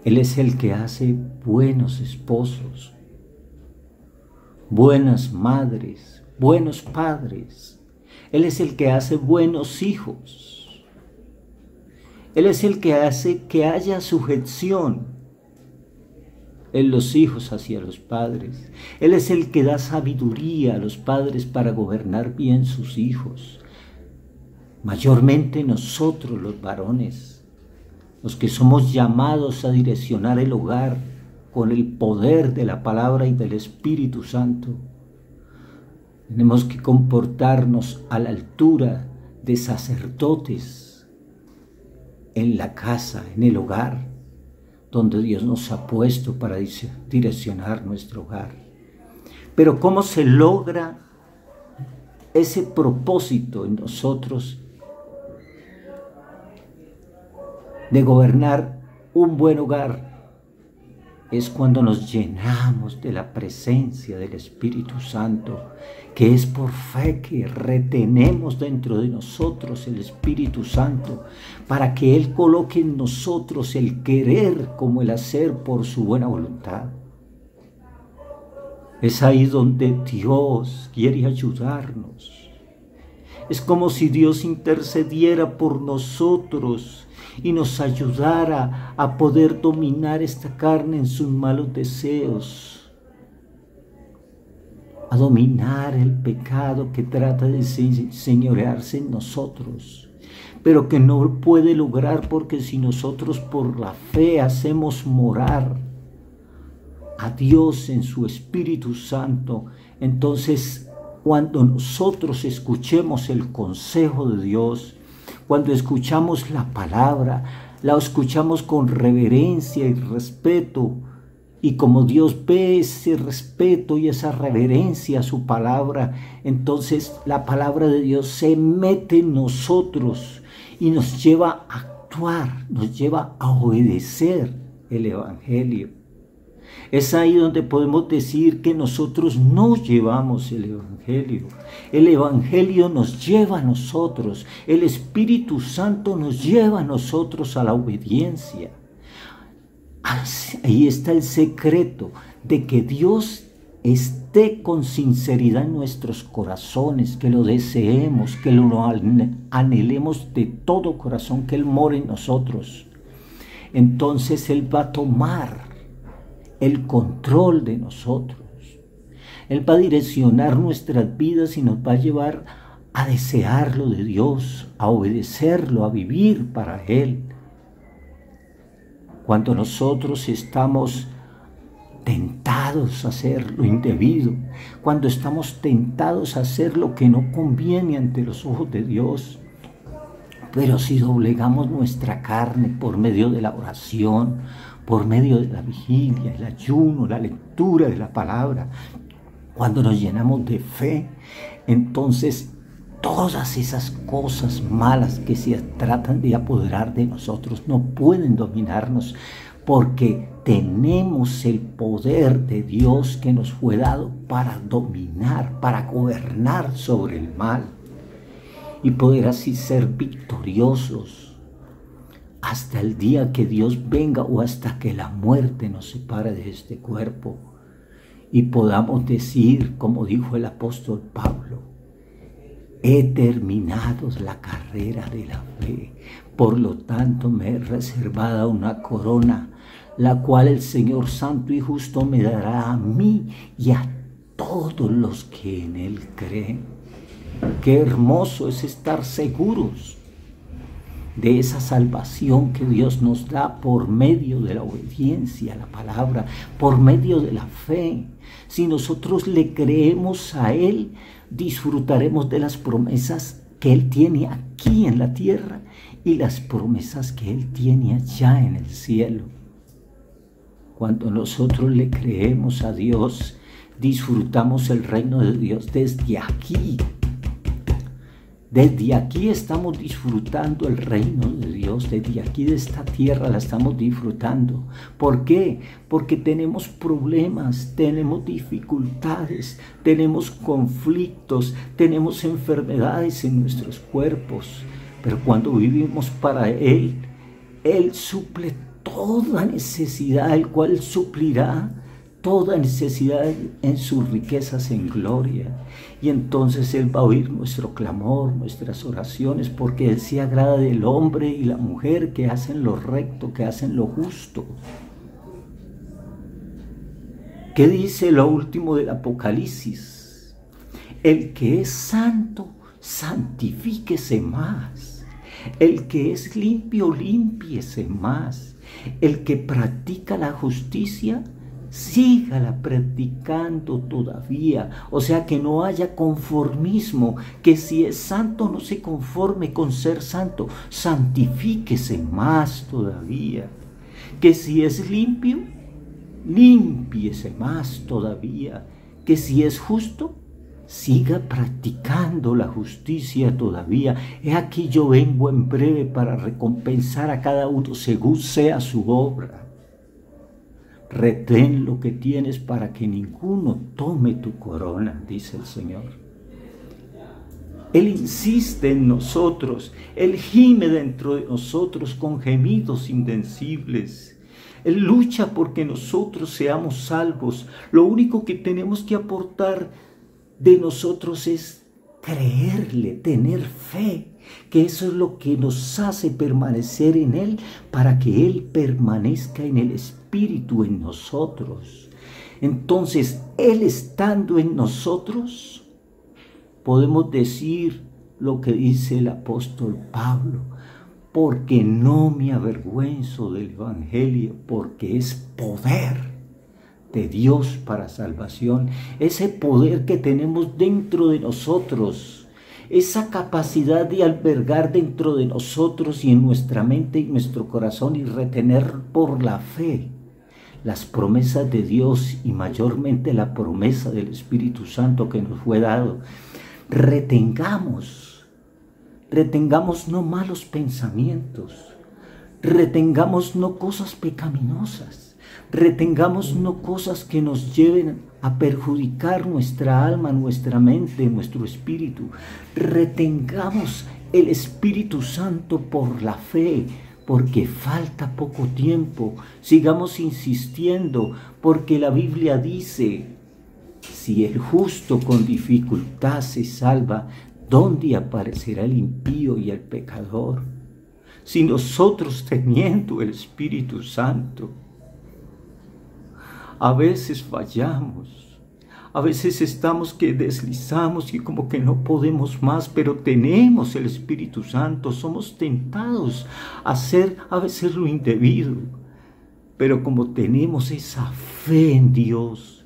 Él es el que hace buenos esposos, buenas madres, buenos padres. Él es el que hace buenos hijos. Él es el que hace que haya sujeción en los hijos hacia los padres. Él es el que da sabiduría a los padres para gobernar bien sus hijos. Mayormente nosotros los varones, los que somos llamados a direccionar el hogar con el poder de la palabra y del Espíritu Santo, tenemos que comportarnos a la altura de sacerdotes en la casa, en el hogar, donde Dios nos ha puesto para direccionar nuestro hogar. Pero ¿cómo se logra ese propósito en nosotros? de gobernar un buen hogar, es cuando nos llenamos de la presencia del Espíritu Santo, que es por fe que retenemos dentro de nosotros el Espíritu Santo, para que Él coloque en nosotros el querer como el hacer por su buena voluntad. Es ahí donde Dios quiere ayudarnos. Es como si Dios intercediera por nosotros y nos ayudara a poder dominar esta carne en sus malos deseos, a dominar el pecado que trata de señorearse en nosotros, pero que no puede lograr, porque si nosotros por la fe hacemos morar a Dios en su Espíritu Santo, entonces cuando nosotros escuchemos el consejo de Dios, cuando escuchamos la palabra, la escuchamos con reverencia y respeto, y como Dios ve ese respeto y esa reverencia a su palabra, entonces la palabra de Dios se mete en nosotros y nos lleva a actuar, nos lleva a obedecer el Evangelio. Es ahí donde podemos decir que nosotros no llevamos el Evangelio. El Evangelio nos lleva a nosotros. El Espíritu Santo nos lleva a nosotros a la obediencia. Ahí está el secreto de que Dios esté con sinceridad en nuestros corazones, que lo deseemos, que lo anhelemos de todo corazón, que Él more en nosotros. Entonces Él va a tomar el control de nosotros. Él va a direccionar nuestras vidas y nos va a llevar a desearlo de Dios, a obedecerlo, a vivir para Él. Cuando nosotros estamos tentados a hacer lo indebido, cuando estamos tentados a hacer lo que no conviene ante los ojos de Dios, pero si doblegamos nuestra carne por medio de la oración, por medio de la vigilia, el ayuno, la lectura de la palabra, cuando nos llenamos de fe, entonces todas esas cosas malas que se tratan de apoderar de nosotros no pueden dominarnos, porque tenemos el poder de Dios que nos fue dado para dominar, para gobernar sobre el mal y poder así ser victoriosos hasta el día que Dios venga o hasta que la muerte nos separe de este cuerpo y podamos decir, como dijo el apóstol Pablo: he terminado la carrera de la fe, por lo tanto me he reservada una corona, la cual el Señor Santo y Justo me dará a mí y a todos los que en Él creen. Qué hermoso es estar seguros de esa salvación que Dios nos da por medio de la obediencia a la palabra, por medio de la fe. Si nosotros le creemos a Él, disfrutaremos de las promesas que Él tiene aquí en la tierra y las promesas que Él tiene allá en el cielo. Cuando nosotros le creemos a Dios, disfrutamos el reino de Dios desde aquí. Desde aquí estamos disfrutando el reino de Dios, desde aquí de esta tierra la estamos disfrutando. ¿Por qué? Porque tenemos problemas, tenemos dificultades, tenemos conflictos, tenemos enfermedades en nuestros cuerpos. Pero cuando vivimos para Él, Él suple toda necesidad, el cual suplirá toda necesidad en sus riquezas en gloria. Y entonces Él va a oír nuestro clamor, nuestras oraciones, porque Él se agrada del hombre y la mujer que hacen lo recto, que hacen lo justo. ¿Qué dice lo último del Apocalipsis? El que es santo, santifíquese más. El que es limpio, límpiese más. El que practica la justicia, sígala practicando todavía. O sea, que no haya conformismo, que si es santo no se conforme con ser santo, santifíquese más todavía. Que si es limpio, límpiese más todavía. Que si es justo, siga practicando la justicia todavía. He aquí yo vengo en breve para recompensar a cada uno según sea su obra. Retén lo que tienes para que ninguno tome tu corona, dice el Señor. Él insiste en nosotros, Él gime dentro de nosotros con gemidos indecibles. Él lucha porque nosotros seamos salvos. Lo único que tenemos que aportar de nosotros es creerle, tener fe, que eso es lo que nos hace permanecer en Él, para que Él permanezca en el Espíritu en nosotros. Entonces, Él estando en nosotros, podemos decir lo que dice el apóstol Pablo: porque no me avergüenzo del Evangelio, porque es poder de Dios para salvación. Ese poder que tenemos dentro de nosotros, esa capacidad de albergar dentro de nosotros y en nuestra mente y nuestro corazón y retener por la fe las promesas de Dios, y mayormente la promesa del Espíritu Santo que nos fue dado. Retengamos no malos pensamientos, retengamos no cosas pecaminosas, retengamos no cosas que nos lleven a perjudicar nuestra alma, nuestra mente, nuestro espíritu. Retengamos el Espíritu Santo por la fe, porque falta poco tiempo. Sigamos insistiendo, porque la Biblia dice: si el justo con dificultad se salva, ¿dónde aparecerá el impío y el pecador? Si nosotros, teniendo el Espíritu Santo, a veces fallamos, a veces estamos que deslizamos y como que no podemos más, pero tenemos el Espíritu Santo, somos tentados a hacer a veces lo indebido, pero como tenemos esa fe en Dios,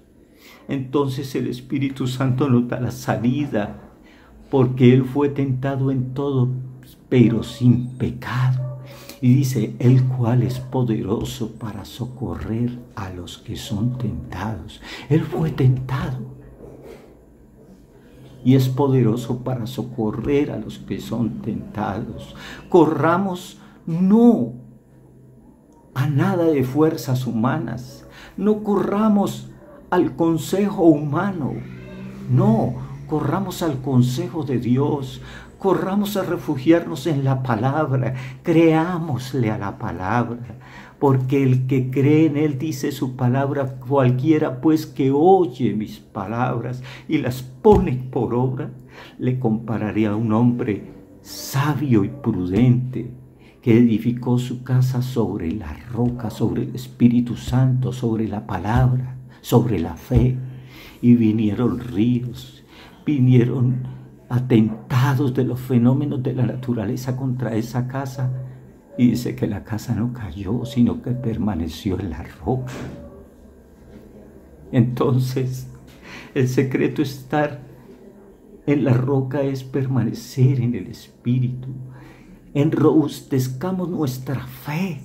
entonces el Espíritu Santo nos da la salida, porque Él fue tentado en todo, pero sin pecado. Y dice: el cual es poderoso para socorrer a los que son tentados. Él fue tentado y es poderoso para socorrer a los que son tentados. Corramos no a nada de fuerzas humanas, no corramos al consejo humano, no, corramos al consejo de Dios, corramos a refugiarnos en la palabra, creámosle a la palabra, porque el que cree en Él, dice su palabra, cualquiera pues que oye mis palabras y las pone por obra, le compararé a un hombre sabio y prudente que edificó su casa sobre la roca, sobre el Espíritu Santo, sobre la palabra, sobre la fe, y vinieron ríos, vinieron atentados de los fenómenos de la naturaleza contra esa casa, y dice que la casa no cayó, sino que permaneció en la roca. Entonces, el secreto de estar en la roca es permanecer en el Espíritu. Enrobustezcamos nuestra fe.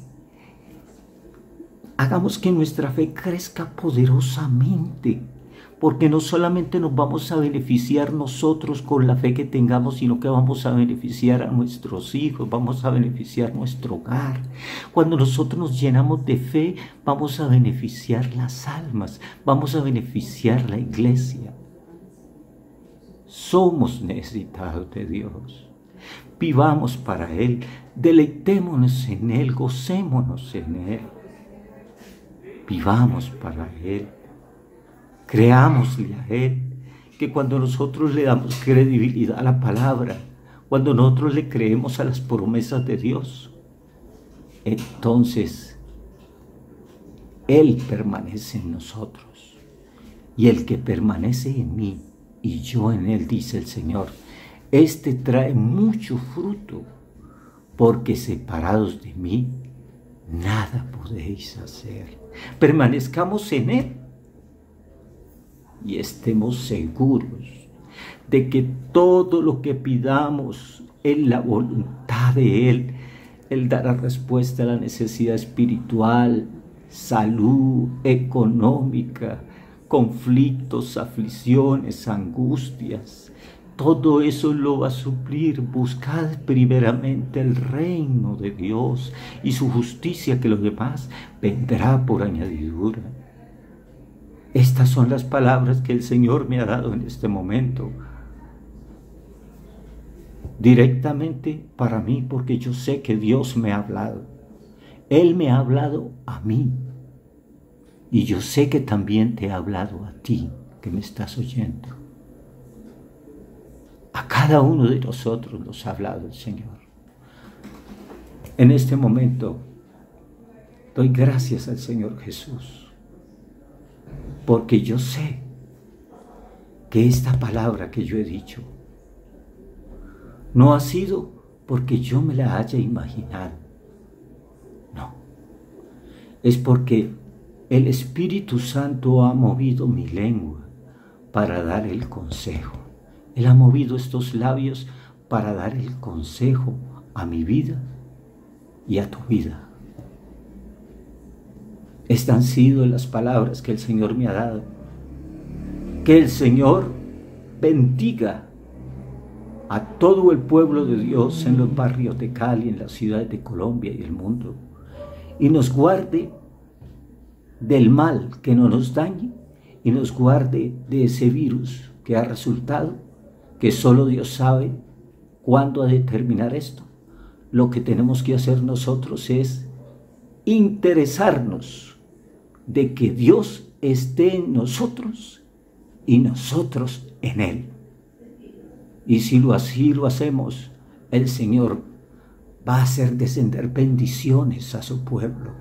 Hagamos que nuestra fe crezca poderosamente, porque no solamente nos vamos a beneficiar nosotros con la fe que tengamos, sino que vamos a beneficiar a nuestros hijos, vamos a beneficiar nuestro hogar. Cuando nosotros nos llenamos de fe, vamos a beneficiar las almas, vamos a beneficiar la iglesia. Somos necesitados de Dios. Vivamos para Él, deleitémonos en Él, gocémonos en Él. Vivamos para Él. Creámosle a Él, que cuando nosotros le damos credibilidad a la palabra, cuando nosotros le creemos a las promesas de Dios, entonces Él permanece en nosotros. Y el que permanece en mí y yo en Él, dice el Señor, este trae mucho fruto, porque separados de mí, nada podéis hacer. Permanezcamos en Él y estemos seguros de que todo lo que pidamos en la voluntad de Él, Él dará respuesta a la necesidad espiritual, salud, económica, conflictos, aflicciones, angustias. Todo eso lo va a suplir. Buscad primeramente el reino de Dios y su justicia, que lo demás vendrá por añadidura. Estas son las palabras que el Señor me ha dado en este momento, directamente para mí, porque yo sé que Dios me ha hablado. Él me ha hablado a mí, y yo sé que también te ha hablado a ti, que me estás oyendo. A cada uno de nosotros nos ha hablado el Señor. En este momento doy gracias al Señor Jesús, porque yo sé que esta palabra que yo he dicho no ha sido porque yo me la haya imaginado. No, es porque el Espíritu Santo ha movido mi lengua para dar el consejo. Él ha movido estos labios para dar el consejo a mi vida y a tu vida. Estas han sido las palabras que el Señor me ha dado. Que el Señor bendiga a todo el pueblo de Dios en los barrios de Cali, en las ciudades de Colombia y el mundo, y nos guarde del mal, que no nos dañe, y nos guarde de ese virus que ha resultado, que solo Dios sabe cuándo ha de terminar esto. Lo que tenemos que hacer nosotros es interesarnos de que Dios esté en nosotros y nosotros en Él. Y si así lo hacemos, el Señor va a hacer descender bendiciones a su pueblo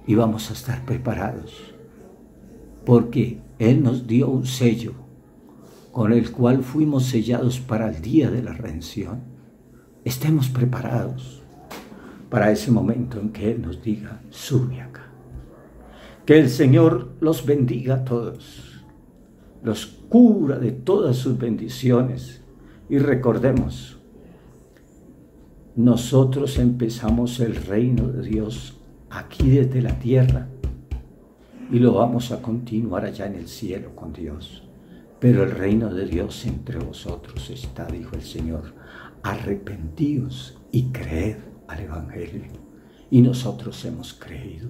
y vamos a estar preparados, porque Él nos dio un sello con el cual fuimos sellados para el día de la redención. Estemos preparados para ese momento en que Él nos diga: sube acá. Que el Señor los bendiga a todos, los cubra de todas sus bendiciones. Y recordemos, nosotros empezamos el reino de Dios aquí desde la tierra y lo vamos a continuar allá en el cielo con Dios. Pero el reino de Dios entre vosotros está, dijo el Señor. Arrepentíos y creed al Evangelio. Y nosotros hemos creído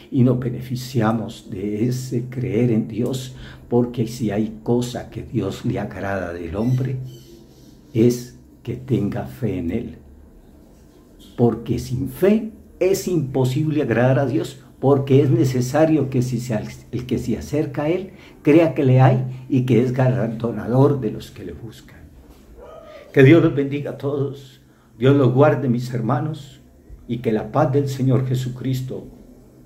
y nos beneficiamos de ese creer en Dios, porque si hay cosa que Dios le agrada del hombre, es que tenga fe en Él. Porque sin fe es imposible agradar a Dios, porque es necesario que el que se acerca a Él crea que le hay y que es galardonador de los que le buscan. Que Dios los bendiga a todos, Dios los guarde, mis hermanos, y que la paz del Señor Jesucristo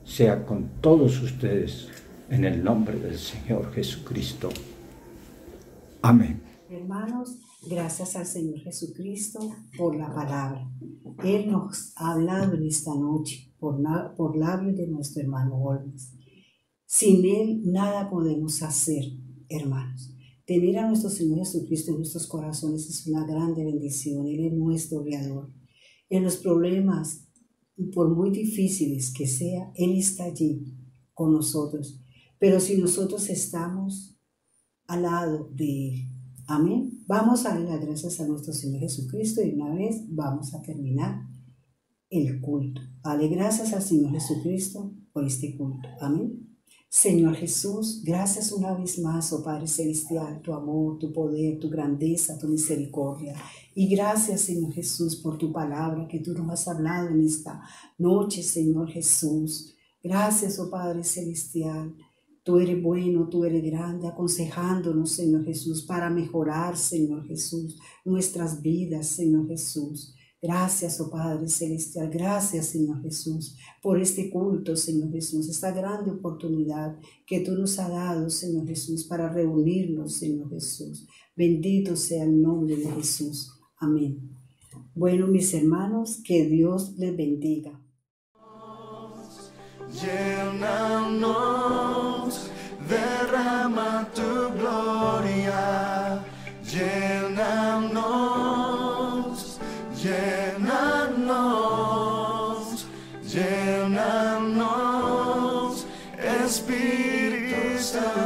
sea con todos ustedes, en el nombre del Señor Jesucristo. Amén. Hermanos, gracias al Señor Jesucristo por la palabra. Él nos ha hablado en esta noche por labios de nuestro hermano Olmes. Sin Él nada podemos hacer, hermanos. Tener a nuestro Señor Jesucristo en nuestros corazones es una grande bendición. Él es nuestro guiador. En los problemas, por muy difíciles que sea, Él está allí con nosotros. Pero si nosotros estamos al lado de Él, amén. Vamos a dar las gracias a nuestro Señor Jesucristo y una vez vamos a terminar el culto. Dale gracias al Señor Jesucristo por este culto. Amén. Señor Jesús, gracias una vez más, oh Padre Celestial, tu amor, tu poder, tu grandeza, tu misericordia. Y gracias, Señor Jesús, por tu palabra que tú nos has hablado en esta noche, Señor Jesús. Gracias, oh Padre Celestial. Tú eres bueno, tú eres grande, aconsejándonos, Señor Jesús, para mejorar, Señor Jesús, nuestras vidas, Señor Jesús. Gracias, oh Padre Celestial, gracias, Señor Jesús, por este culto, Señor Jesús, esta grande oportunidad que tú nos has dado, Señor Jesús, para reunirnos, Señor Jesús. Bendito sea el nombre de Jesús. Amén. Bueno, mis hermanos, que Dios les bendiga. Llénanos, derrama tu gloria, llénanos, llénanos, llénanos, Espíritu Santo.